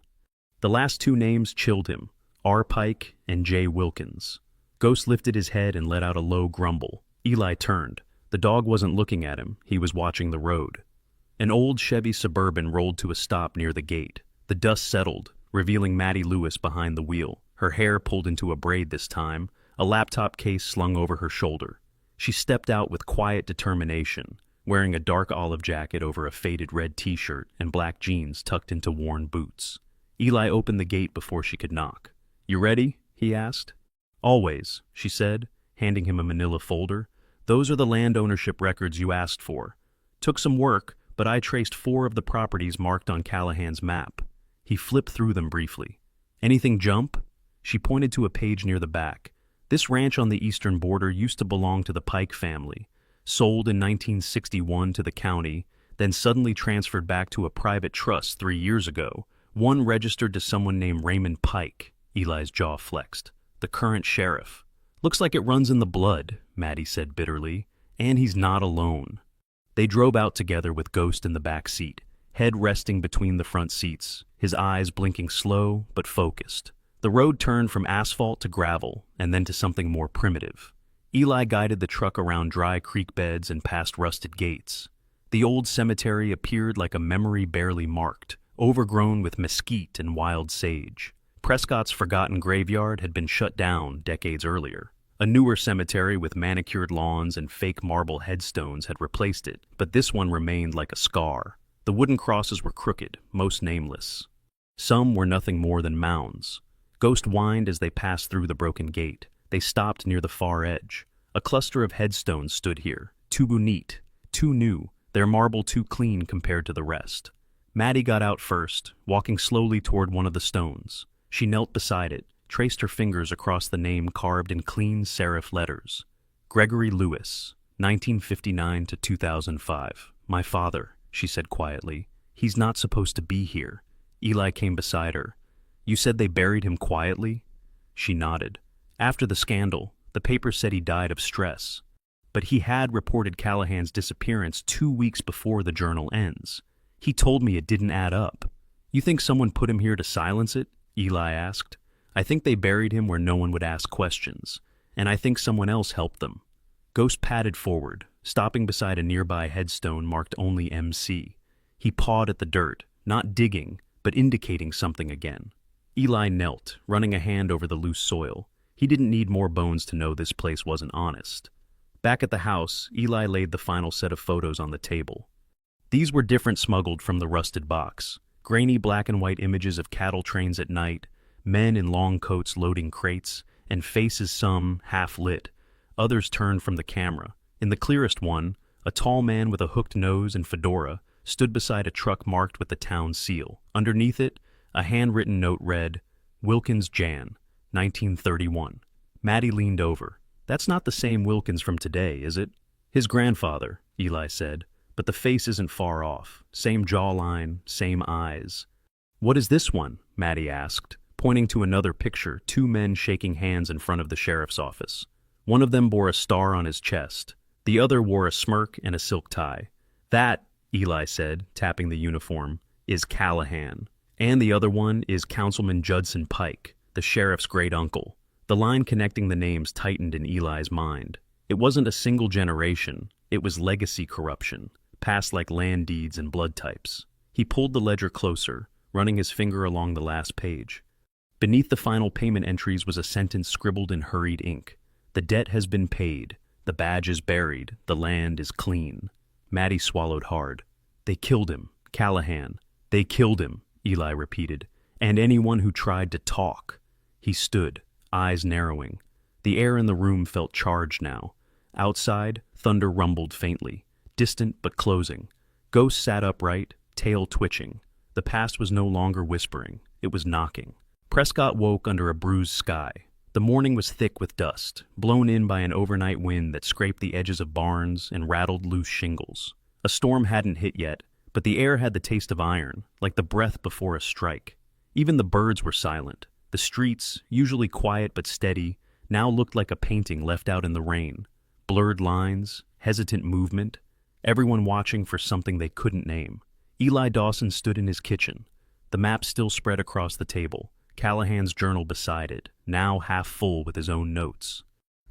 The last 2 names chilled him, R. Pike and J. Wilkins. Ghost lifted his head and let out a low grumble. Eli turned. The dog wasn't looking at him, he was watching the road. An old Chevy Suburban rolled to a stop near the gate. The dust settled, revealing Maddie Lewis behind the wheel, her hair pulled into a braid this time, a laptop case slung over her shoulder. She stepped out with quiet determination, wearing a dark olive jacket over a faded red t-shirt and black jeans tucked into worn boots. Eli opened the gate before she could knock. "You ready?" he asked. "Always," she said, handing him a manila folder. "Those are the land ownership records you asked for. Took some work, but I traced 4 of the properties marked on Callahan's map." He flipped through them briefly. "Anything jump?" She pointed to a page near the back. "This ranch on the eastern border used to belong to the Pike family, sold in 1961 to the county, then suddenly transferred back to a private trust 3 years ago. One registered to someone named Raymond Pike." Eli's jaw flexed. "The current sheriff. Looks like it runs in the blood," Maddie said bitterly. "And he's not alone." They drove out together with Ghost in the back seat, head resting between the front seats, his eyes blinking slow but focused. The road turned from asphalt to gravel and then to something more primitive. Eli guided the truck around dry creek beds and past rusted gates. The old cemetery appeared like a memory barely marked, overgrown with mesquite and wild sage. Prescott's forgotten graveyard had been shut down decades earlier. A newer cemetery with manicured lawns and fake marble headstones had replaced it, but this one remained like a scar. The wooden crosses were crooked, most nameless. Some were nothing more than mounds. Ghost whined as they passed through the broken gate. They stopped near the far edge. A cluster of headstones stood here, too bonite, too new, their marble too clean compared to the rest. Maddie got out first, walking slowly toward one of the stones. She knelt beside it, traced her fingers across the name carved in clean serif letters. "Gregory Lewis, 1959 to 2005. My father," she said quietly. "He's not supposed to be here." Eli came beside her. "You said they buried him quietly?" She nodded. "After the scandal, the paper said he died of stress. But he had reported Callahan's disappearance 2 weeks before the journal ends. He told me it didn't add up." "You think someone put him here to silence it?" Eli asked. "I think they buried him where no one would ask questions, and I think someone else helped them." Ghost padded forward, stopping beside a nearby headstone marked only MC. He pawed at the dirt, not digging, but indicating something again. Eli knelt, running a hand over the loose soil. He didn't need more bones to know this place wasn't honest. Back at the house, Eli laid the final set of photos on the table. These were different smuggled from the rusted box. Grainy black and white images of cattle trains at night, men in long coats loading crates, and faces some half-lit, others turned from the camera. In the clearest one, a tall man with a hooked nose and fedora stood beside a truck marked with the town seal. Underneath it, a handwritten note read, "Wilkins Jan, 1931. Maddie leaned over. "That's not the same Wilkins from today, is it?" "His grandfather," Eli said, "but the face isn't far off. Same jawline, same eyes." "What is this one?" Maddie asked, pointing to another picture, 2 men shaking hands in front of the sheriff's office. One of them bore a star on his chest. The other wore a smirk and a silk tie. "That," Eli said, tapping the uniform, "is Callahan. And the other one is Councilman Judson Pike, the sheriff's great-uncle." The line connecting the names tightened in Eli's mind. It wasn't a single generation, it was legacy corruption, passed like land deeds and blood types. He pulled the ledger closer, running his finger along the last page. Beneath the final payment entries was a sentence scribbled in hurried ink. "The debt has been paid, the badge is buried, the land is clean." Maddie swallowed hard. "They killed him, Callahan. They killed him," Eli repeated. "And anyone who tried to talk." He stood, eyes narrowing. The air in the room felt charged now. Outside, thunder rumbled faintly, distant but closing. Ghost sat upright, tail twitching. The past was no longer whispering, it was knocking. Prescott woke under a bruised sky. The morning was thick with dust, blown in by an overnight wind that scraped the edges of barns and rattled loose shingles. A storm hadn't hit yet, but the air had the taste of iron, like the breath before a strike. Even the birds were silent. The streets, usually quiet but steady, now looked like a painting left out in the rain. Blurred lines, hesitant movement, everyone watching for something they couldn't name. Eli Dawson stood in his kitchen, the map still spread across the table, Callahan's journal beside it, now half full with his own notes.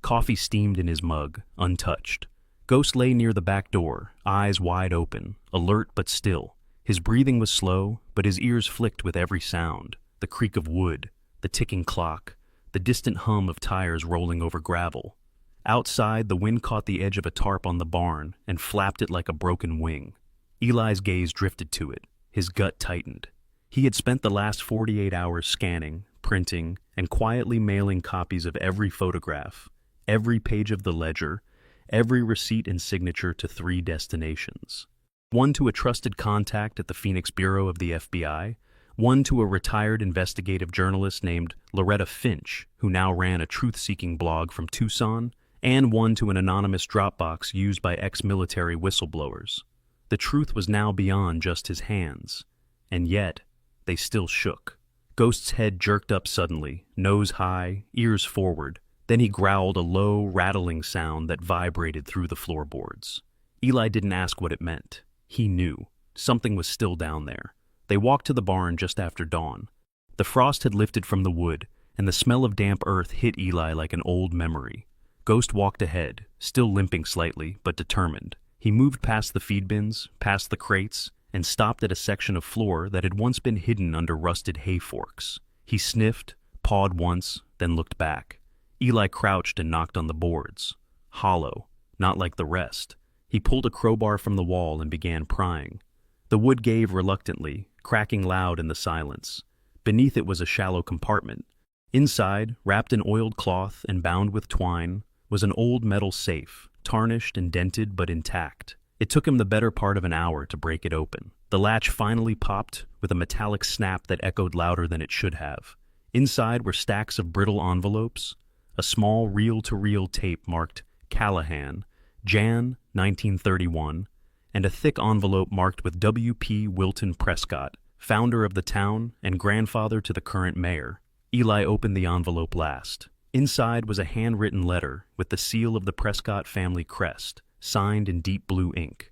Coffee steamed in his mug, untouched. Ghost lay near the back door, eyes wide open, alert but still. His breathing was slow, but his ears flicked with every sound, the creak of wood, the ticking clock, the distant hum of tires rolling over gravel. Outside, the wind caught the edge of a tarp on the barn and flapped it like a broken wing. Eli's gaze drifted to it, his gut tightened. He had spent the last 48 hours scanning, printing, and quietly mailing copies of every photograph, every page of the ledger, every receipt and signature to 3 destinations. One to a trusted contact at the Phoenix Bureau of the FBI, one to a retired investigative journalist named Loretta Finch, who now ran a truth-seeking blog from Tucson, and one to an anonymous Dropbox used by ex-military whistleblowers. The truth was now beyond just his hands, and yet they still shook. Ghost's head jerked up suddenly, nose high, ears forward. Then he growled a low, rattling sound that vibrated through the floorboards. Eli didn't ask what it meant. He knew. Something was still down there. They walked to the barn just after dawn. The frost had lifted from the wood, and the smell of damp earth hit Eli like an old memory. Ghost walked ahead, still limping slightly, but determined. He moved past the feed bins, past the crates, and stopped at a section of floor that had once been hidden under rusted hay forks. He sniffed, pawed once, then looked back. Eli crouched and knocked on the boards. Hollow, not like the rest. He pulled a crowbar from the wall and began prying. The wood gave reluctantly, cracking loud in the silence. Beneath it was a shallow compartment. Inside, wrapped in oiled cloth and bound with twine, was an old metal safe, tarnished and dented but intact. It took him the better part of an hour to break it open. The latch finally popped with a metallic snap that echoed louder than it should have. Inside were stacks of brittle envelopes, a small reel-to-reel tape marked Callahan, Jan 1931, and a thick envelope marked with W.P. Wilton Prescott, founder of the town and grandfather to the current mayor. Eli opened the envelope last. Inside was a handwritten letter with the seal of the Prescott family crest, signed in deep blue ink.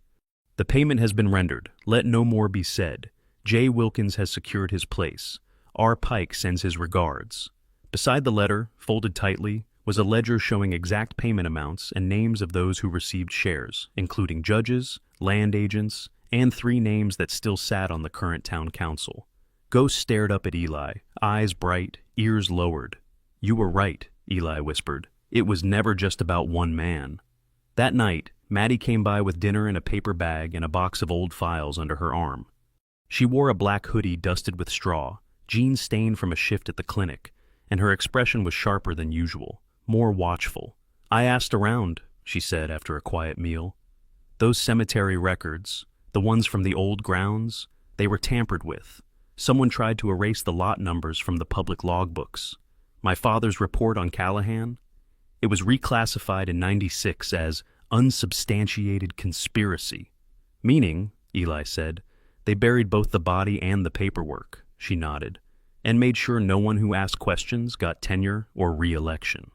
The payment has been rendered. Let no more be said. J. Wilkins has secured his place. R. Pike sends his regards. Beside the letter, folded tightly, was a ledger showing exact payment amounts and names of those who received shares, including judges, land agents, and 3 names that still sat on the current town council. Ghost stared up at Eli, eyes bright, ears lowered. "You were right," Eli whispered. "It was never just about one man." That night, Maddie came by with dinner in a paper bag and a box of old files under her arm. She wore a black hoodie dusted with straw, jeans stained from a shift at the clinic, and her expression was sharper than usual, more watchful. "I asked around," she said after a quiet meal. "Those cemetery records, the ones from the old grounds, they were tampered with. Someone tried to erase the lot numbers from the public logbooks. My father's report on Callahan? It was reclassified in '96 as unsubstantiated conspiracy. Meaning," Eli said, "they buried both the body and the paperwork," she nodded, "and made sure no one who asked questions got tenure or re-election."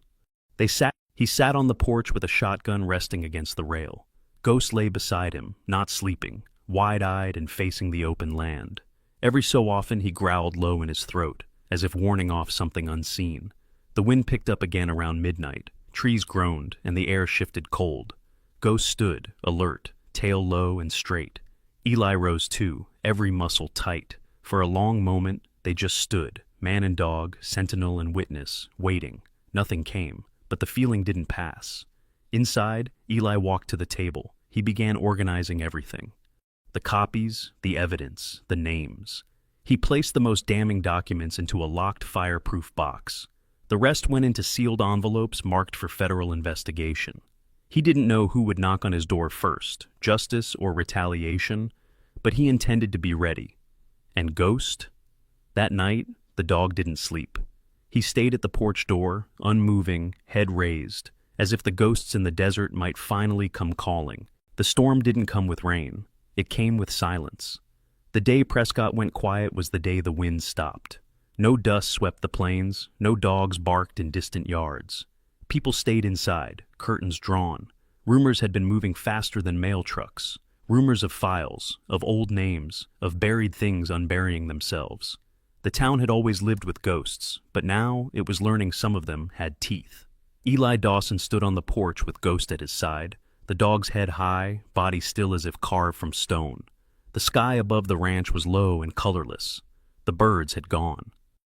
He sat on the porch with a shotgun resting against the rail. Ghost lay beside him, not sleeping, wide-eyed and facing the open land. Every so often he growled low in his throat, as if warning off something unseen. The wind picked up again around midnight. Trees groaned, and the air shifted cold. Ghost stood, alert, tail low and straight. Eli rose too, every muscle tight. For a long moment, they just stood, man and dog, sentinel and witness, waiting. Nothing came, but the feeling didn't pass. Inside, Eli walked to the table. He began organizing everything. The copies, the evidence, the names. He placed the most damning documents into a locked fireproof box. The rest went into sealed envelopes marked for federal investigation. He didn't know who would knock on his door first, justice or retaliation, but he intended to be ready. And Ghost? That night, the dog didn't sleep. He stayed at the porch door, unmoving, head raised, as if the ghosts in the desert might finally come calling. The storm didn't come with rain. It came with silence. The day Prescott went quiet was the day the wind stopped. No dust swept the plains, no dogs barked in distant yards. People stayed inside, curtains drawn. Rumors had been moving faster than mail trucks. Rumors of files, of old names, of buried things unburying themselves. The town had always lived with ghosts, but now it was learning some of them had teeth. Eli Dawson stood on the porch with Ghost at his side, the dog's head high, body still as if carved from stone. The sky above the ranch was low and colorless. The birds had gone.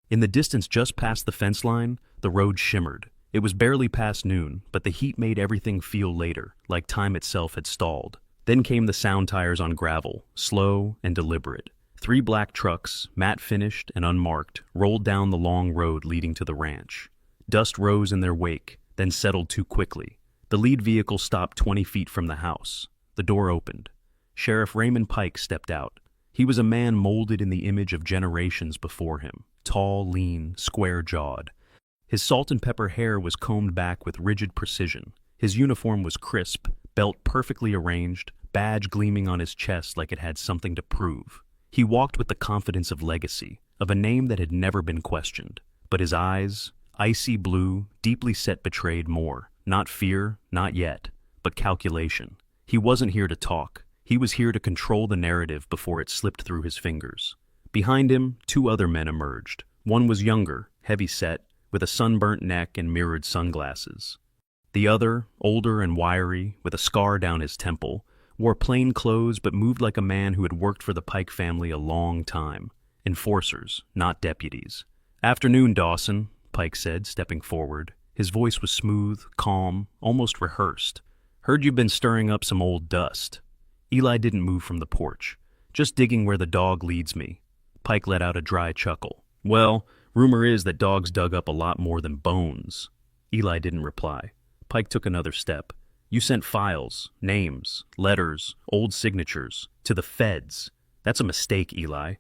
In the distance just past the fence line, the road shimmered. It was barely past noon, but the heat made everything feel later, like time itself had stalled. Then came the sound tires on gravel, slow and deliberate. 3 black trucks, matte finished and unmarked, rolled down the long road leading to the ranch. Dust rose in their wake, then settled too quickly. The lead vehicle stopped 20 feet from the house. The door opened. Sheriff Raymond Pike stepped out. He was a man molded in the image of generations before him, tall, lean, square-jawed. His salt and pepper hair was combed back with rigid precision. His uniform was crisp, belt perfectly arranged, badge gleaming on his chest like it had something to prove. He walked with the confidence of legacy, of a name that had never been questioned. But his eyes, icy blue, deeply set, betrayed more. Not fear, not yet, but calculation. He wasn't here to talk. He was here to control the narrative before it slipped through his fingers. Behind him, 2 other men emerged. One was younger, heavy-set, with a sunburnt neck and mirrored sunglasses. The other, older and wiry, with a scar down his temple, wore plain clothes but moved like a man who had worked for the Pike family a long time. Enforcers, not deputies. "Afternoon, Dawson," Pike said, stepping forward. His voice was smooth, calm, almost rehearsed. "Heard you've been stirring up some old dust." Eli didn't move from the porch. "Just digging where the dog leads me." Pike let out a dry chuckle. "Well, rumor is that dogs dug up a lot more than bones." Eli didn't reply. Pike took another step. "You sent files, names, letters, old signatures, to the feds. That's a mistake, Eli.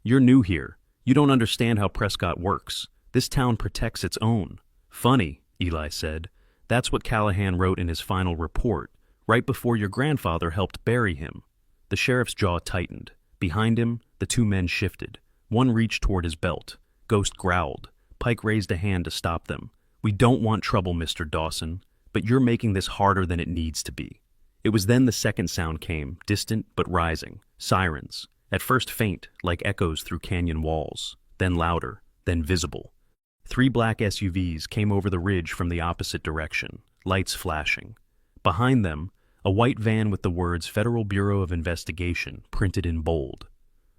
You're new here. You don't understand how Prescott works. This town protects its own." "Funny," Eli said. "That's what Callahan wrote in his final report, right before your grandfather helped bury him." The sheriff's jaw tightened. Behind him, the 2 men shifted. One reached toward his belt. Ghost growled. Pike raised a hand to stop them. "We don't want trouble, Mr. Dawson, but you're making this harder than it needs to be." It was then the second sound came, distant but rising. Sirens. At first faint, like echoes through canyon walls. Then louder, then visible. 3 black SUVs came over the ridge from the opposite direction, lights flashing. Behind them, a white van with the words Federal Bureau of Investigation printed in bold.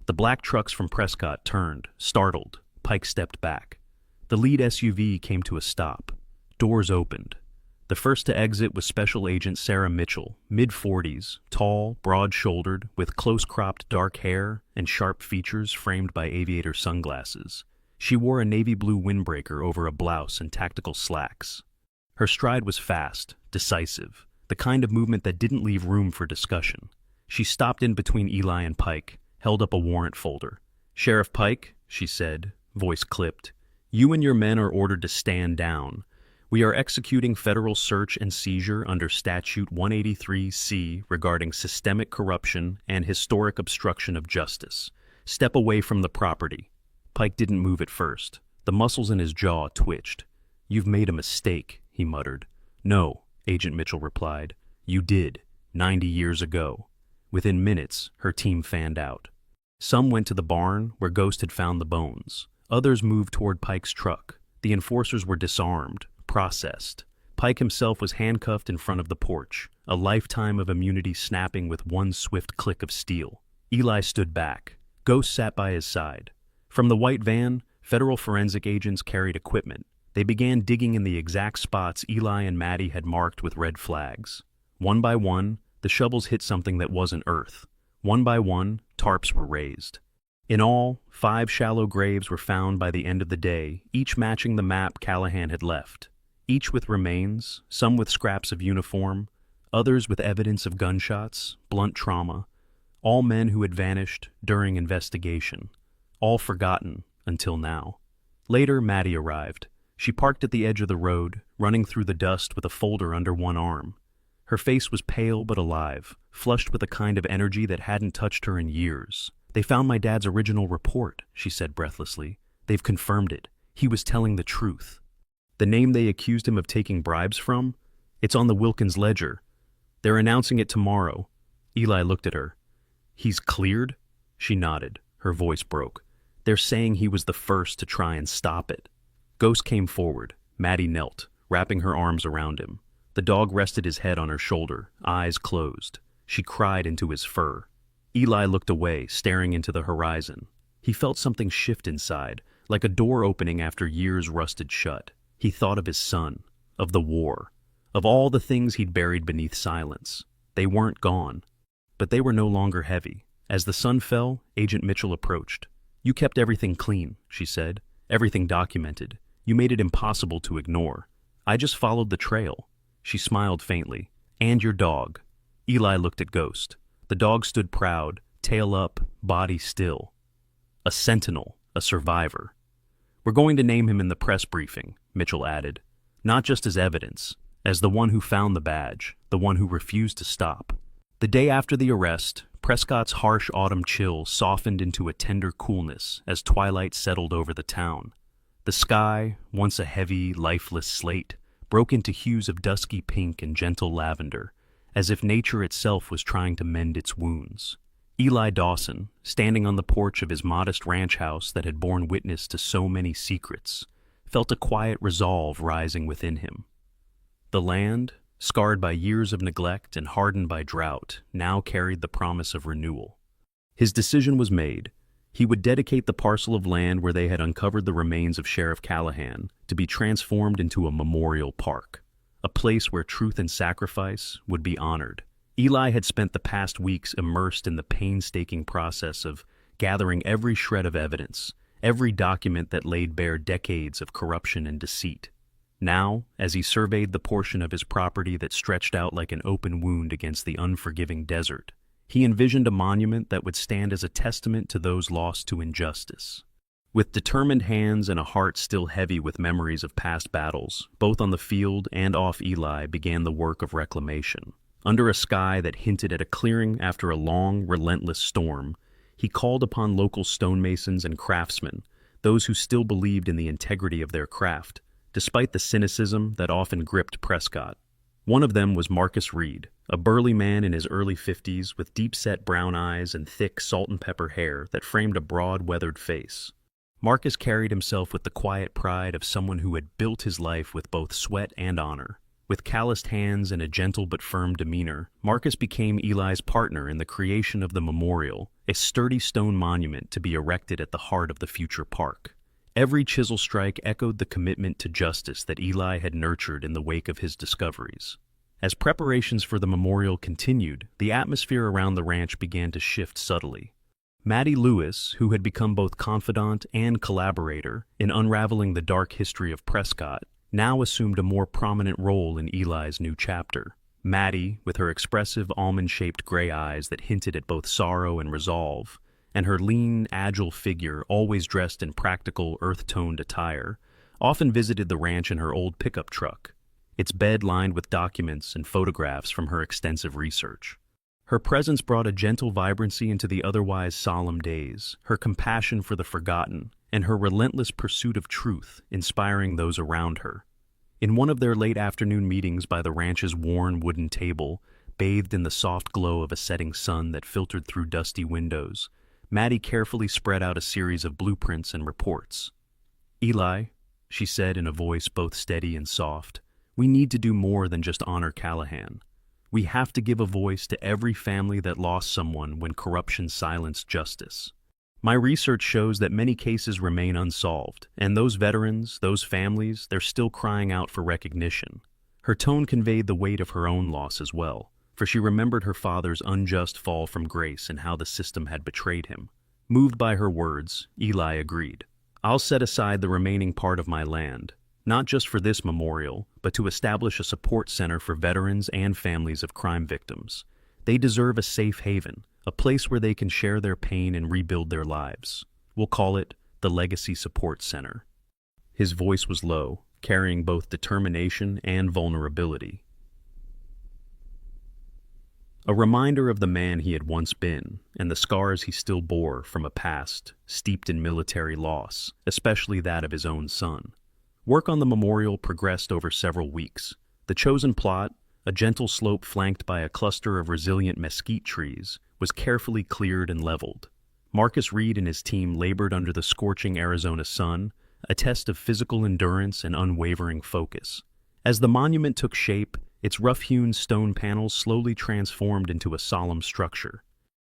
The black trucks from Prescott turned, startled. Pike stepped back. The lead SUV came to a stop. Doors opened. The first to exit was Special Agent Sarah Mitchell, mid-40s, tall, broad-shouldered, with close-cropped dark hair and sharp features framed by aviator sunglasses. She wore a navy blue windbreaker over a blouse and tactical slacks. Her stride was fast, decisive, the kind of movement that didn't leave room for discussion. She stopped in between Eli and Pike, held up a warrant folder. "Sheriff Pike," she said, voice clipped, "you and your men are ordered to stand down. We are executing federal search and seizure under Statute 183C regarding systemic corruption and historic obstruction of justice. Step away from the property." Pike didn't move at first. The muscles in his jaw twitched. "You've made a mistake," he muttered. "No," Agent Mitchell replied. "You did, 90 years ago." Within minutes, her team fanned out. Some went to the barn where Ghost had found the bones. Others moved toward Pike's truck. The enforcers were disarmed, processed. Pike himself was handcuffed in front of the porch, a lifetime of immunity snapping with one swift click of steel. Eli stood back. Ghost sat by his side. From the white van, federal forensic agents carried equipment. They began digging in the exact spots Eli and Maddie had marked with red flags. One by one, the shovels hit something that wasn't earth. One by one, tarps were raised. In all, 5 shallow graves were found by the end of the day, each matching the map Callahan had left. Each with remains, some with scraps of uniform, others with evidence of gunshots, blunt trauma. All men who had vanished during investigation. All forgotten until now. Later, Maddie arrived. She parked at the edge of the road, running through the dust with a folder under one arm. Her face was pale but alive, flushed with a kind of energy that hadn't touched her in years. "They found my dad's original report," she said breathlessly. "They've confirmed it. He was telling the truth. The name they accused him of taking bribes from? It's on the Wilkins ledger. They're announcing it tomorrow." Eli looked at her. "He's cleared?" She nodded. Her voice broke. "They're saying he was the first to try and stop it." Ghost came forward. Maddie knelt, wrapping her arms around him. The dog rested his head on her shoulder, eyes closed. She cried into his fur. Eli looked away, staring into the horizon. He felt something shift inside, like a door opening after years rusted shut. He thought of his son, of the war, of all the things he'd buried beneath silence. They weren't gone, but they were no longer heavy. As the sun fell, Agent Mitchell approached. "You kept everything clean," she said. "Everything documented. You made it impossible to ignore. I just followed the trail." She smiled faintly. "And your dog." Eli looked at Ghost. The dog stood proud, tail up, body still. A sentinel, a survivor. "We're going to name him in the press briefing," Mitchell added. "Not just as evidence, as the one who found the badge, the one who refused to stop." The day after the arrest, Prescott's harsh autumn chill softened into a tender coolness as twilight settled over the town. The sky, once a heavy, lifeless slate, broke into hues of dusky pink and gentle lavender, as if nature itself was trying to mend its wounds. Eli Dawson, standing on the porch of his modest ranch house that had borne witness to so many secrets, felt a quiet resolve rising within him. The land, scarred by years of neglect and hardened by drought, now carried the promise of renewal. His decision was made. He would dedicate the parcel of land where they had uncovered the remains of Sheriff Callahan to be transformed into a memorial park, a place where truth and sacrifice would be honored. Eli had spent the past weeks immersed in the painstaking process of gathering every shred of evidence, every document that laid bare decades of corruption and deceit. Now, as he surveyed the portion of his property that stretched out like an open wound against the unforgiving desert, he envisioned a monument that would stand as a testament to those lost to injustice. With determined hands and a heart still heavy with memories of past battles, both on the field and off Eli began the work of reclamation. Under a sky that hinted at a clearing after a long, relentless storm, he called upon local stonemasons and craftsmen, those who still believed in the integrity of their craft, despite the cynicism that often gripped Prescott. One of them was Marcus Reed, a burly man in his early 50s with deep-set brown eyes and thick salt-and-pepper hair that framed a broad, weathered face. Marcus carried himself with the quiet pride of someone who had built his life with both sweat and honor. With calloused hands and a gentle but firm demeanor, Marcus became Eli's partner in the creation of the memorial, a sturdy stone monument to be erected at the heart of the future park. Every chisel strike echoed the commitment to justice that Eli had nurtured in the wake of his discoveries. As preparations for the memorial continued, the atmosphere around the ranch began to shift subtly. Maddie Lewis, who had become both confidant and collaborator in unraveling the dark history of Prescott, now assumed a more prominent role in Eli's new chapter. Maddie, with her expressive almond-shaped gray eyes that hinted at both sorrow and resolve, and her lean, agile figure always dressed in practical, earth-toned attire, often visited the ranch in her old pickup truck, its bed lined with documents and photographs from her extensive research. Her presence brought a gentle vibrancy into the otherwise solemn days, her compassion for the forgotten, and her relentless pursuit of truth inspiring those around her. In one of their late afternoon meetings by the ranch's worn wooden table, bathed in the soft glow of a setting sun that filtered through dusty windows, Maddie carefully spread out a series of blueprints and reports. "Eli," she said in a voice both steady and soft, "we need to do more than just honor Callahan. We have to give a voice to every family that lost someone when corruption silenced justice. My research shows that many cases remain unsolved, and those veterans, those families, they're still crying out for recognition." Her tone conveyed the weight of her own loss as well, for she remembered her father's unjust fall from grace and how the system had betrayed him. Moved by her words, Eli agreed. "I'll set aside the remaining part of my land, not just for this memorial, but to establish a support center for veterans and families of crime victims. They deserve a safe haven, a place where they can share their pain and rebuild their lives. We'll call it the Legacy Support Center." His voice was low, carrying both determination and vulnerability. A reminder of the man he had once been, and the scars he still bore from a past steeped in military loss, especially that of his own son. Work on the memorial progressed over several weeks. The chosen plot, a gentle slope flanked by a cluster of resilient mesquite trees, was carefully cleared and leveled. Marcus Reed and his team labored under the scorching Arizona sun, a test of physical endurance and unwavering focus. As the monument took shape, its rough-hewn stone panels slowly transformed into a solemn structure.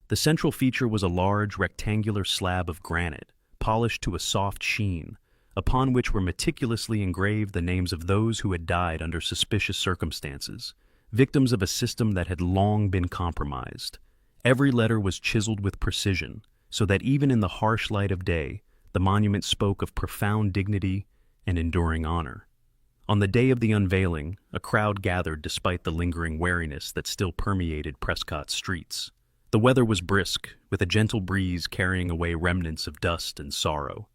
The central feature was a large, rectangular slab of granite, polished to a soft sheen, upon which were meticulously engraved the names of those who had died under suspicious circumstances, victims of a system that had long been compromised. Every letter was chiseled with precision, so that even in the harsh light of day, the monument spoke of profound dignity and enduring honor. On the day of the unveiling, a crowd gathered despite the lingering wariness that still permeated Prescott's streets. The weather was brisk, with a gentle breeze carrying away remnants of dust and sorrow.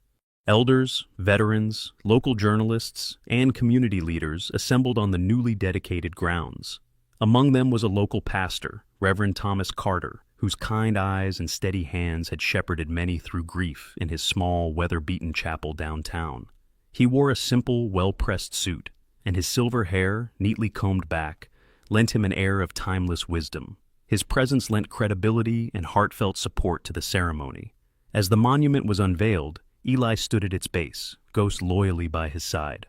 Elders, veterans, local journalists, and community leaders assembled on the newly dedicated grounds. Among them was a local pastor, Reverend Thomas Carter, whose kind eyes and steady hands had shepherded many through grief in his small, weather-beaten chapel downtown. He wore a simple, well-pressed suit, and his silver hair, neatly combed back, lent him an air of timeless wisdom. His presence lent credibility and heartfelt support to the ceremony. As the monument was unveiled, Eli stood at its base, Ghost loyally by his side.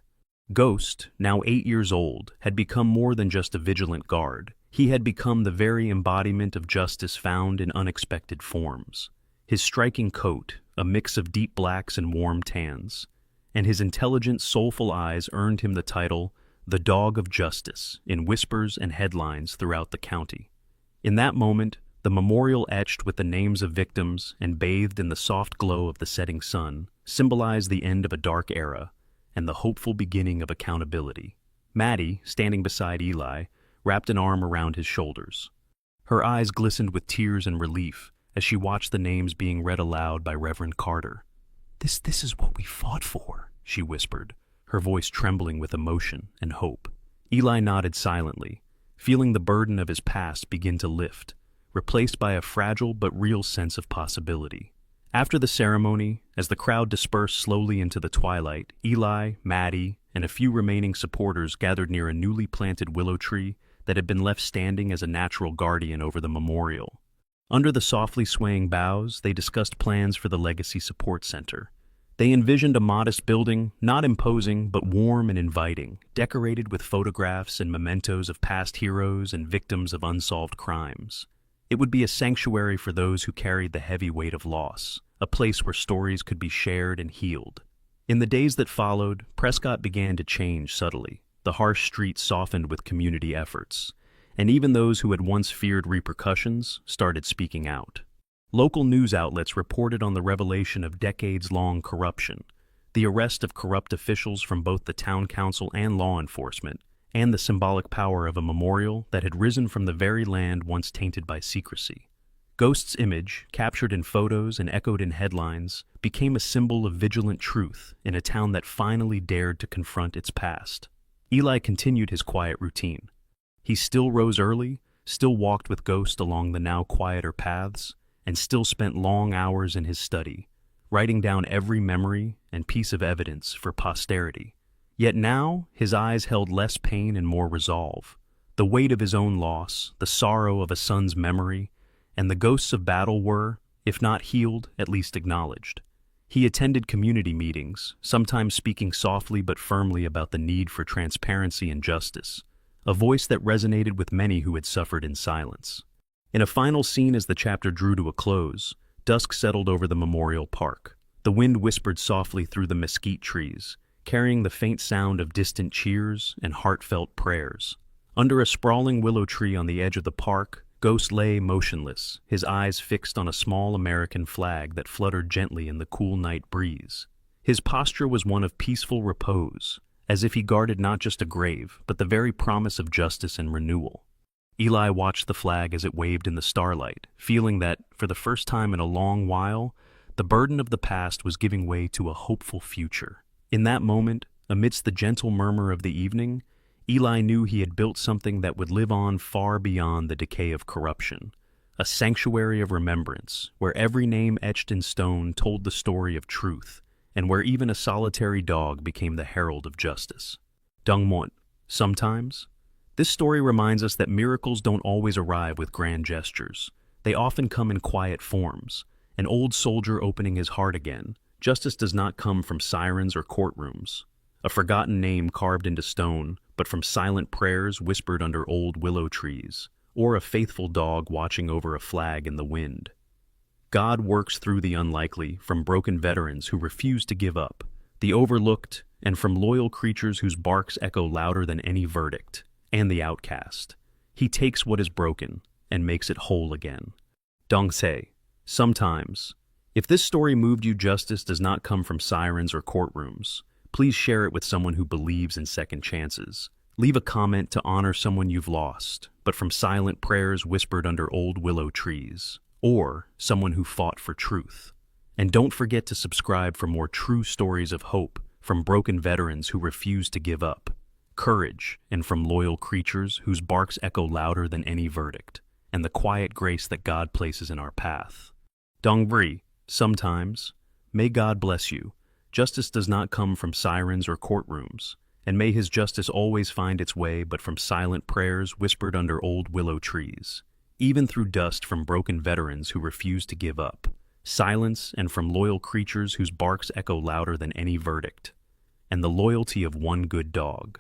Ghost, now 8 years old, had become more than just a vigilant guard. He had become the very embodiment of justice found in unexpected forms. His striking coat, a mix of deep blacks and warm tans, and his intelligent, soulful eyes earned him the title, the Dog of Justice, in whispers and headlines throughout the county. In that moment, the memorial etched with the names of victims and bathed in the soft glow of the setting sun symbolized the end of a dark era and the hopeful beginning of accountability. Maddie, standing beside Eli, wrapped an arm around his shoulders. Her eyes glistened with tears and relief as she watched the names being read aloud by Reverend Carter. This is what we fought for," she whispered, her voice trembling with emotion and hope. Eli nodded silently, feeling the burden of his past begin to lift, replaced by a fragile but real sense of possibility. After the ceremony, as the crowd dispersed slowly into the twilight, Eli, Maddie, and a few remaining supporters gathered near a newly planted willow tree that had been left standing as a natural guardian over the memorial. Under the softly swaying boughs, they discussed plans for the Legacy Support Center. They envisioned a modest building, not imposing but warm and inviting, decorated with photographs and mementos of past heroes and victims of unsolved crimes. It would be a sanctuary for those who carried the heavy weight of loss, a place where stories could be shared and healed. In the days that followed, Prescott began to change subtly. The harsh streets softened with community efforts, and even those who had once feared repercussions started speaking out. Local news outlets reported on the revelation of decades-long corruption, the arrest of corrupt officials from both the town council and law enforcement, and the symbolic power of a memorial that had risen from the very land once tainted by secrecy. Ghost's image, captured in photos and echoed in headlines, became a symbol of vigilant truth in a town that finally dared to confront its past. Eli continued his quiet routine. He still rose early, still walked with Ghost along the now quieter paths, and still spent long hours in his study, writing down every memory and piece of evidence for posterity. Yet now, his eyes held less pain and more resolve. The weight of his own loss, the sorrow of a son's memory, and the ghosts of battle were, if not healed, at least acknowledged. He attended community meetings, sometimes speaking softly but firmly about the need for transparency and justice, a voice that resonated with many who had suffered in silence. In a final scene as the chapter drew to a close, dusk settled over the memorial park. The wind whispered softly through the mesquite trees, carrying the faint sound of distant cheers and heartfelt prayers. Under a sprawling willow tree on the edge of the park, Ghost lay motionless, his eyes fixed on a small American flag that fluttered gently in the cool night breeze. His posture was one of peaceful repose, as if he guarded not just a grave, but the very promise of justice and renewal. Eli watched the flag as it waved in the starlight, feeling that, for the first time in a long while, the burden of the past was giving way to a hopeful future. In that moment, amidst the gentle murmur of the evening, Eli knew he had built something that would live on far beyond the decay of corruption, a sanctuary of remembrance, where every name etched in stone told the story of truth, and where even a solitary dog became the herald of justice. Dongmot, sometimes? This story reminds us that miracles don't always arrive with grand gestures. They often come in quiet forms, an old soldier opening his heart again. Justice does not come from sirens or courtrooms, a forgotten name carved into stone, but from silent prayers whispered under old willow trees, or a faithful dog watching over a flag in the wind. God works through the unlikely, from broken veterans who refuse to give up, the overlooked, and from loyal creatures whose barks echo louder than any verdict, and the outcast. He takes what is broken and makes it whole again. Dongse. Sometimes. If this story moved you, justice does not come from sirens or courtrooms. Please share it with someone who believes in second chances. Leave a comment to honor someone you've lost, but from silent prayers whispered under old willow trees, or someone who fought for truth. And don't forget to subscribe for more true stories of hope from broken veterans who refuse to give up, courage, and from loyal creatures whose barks echo louder than any verdict, and the quiet grace that God places in our path. Dongbri, sometimes. May God bless you. Justice does not come from sirens or courtrooms, and may His justice always find its way but from silent prayers whispered under old willow trees, even through dust from broken veterans who refuse to give up, silence and from loyal creatures whose barks echo louder than any verdict, and the loyalty of one good dog.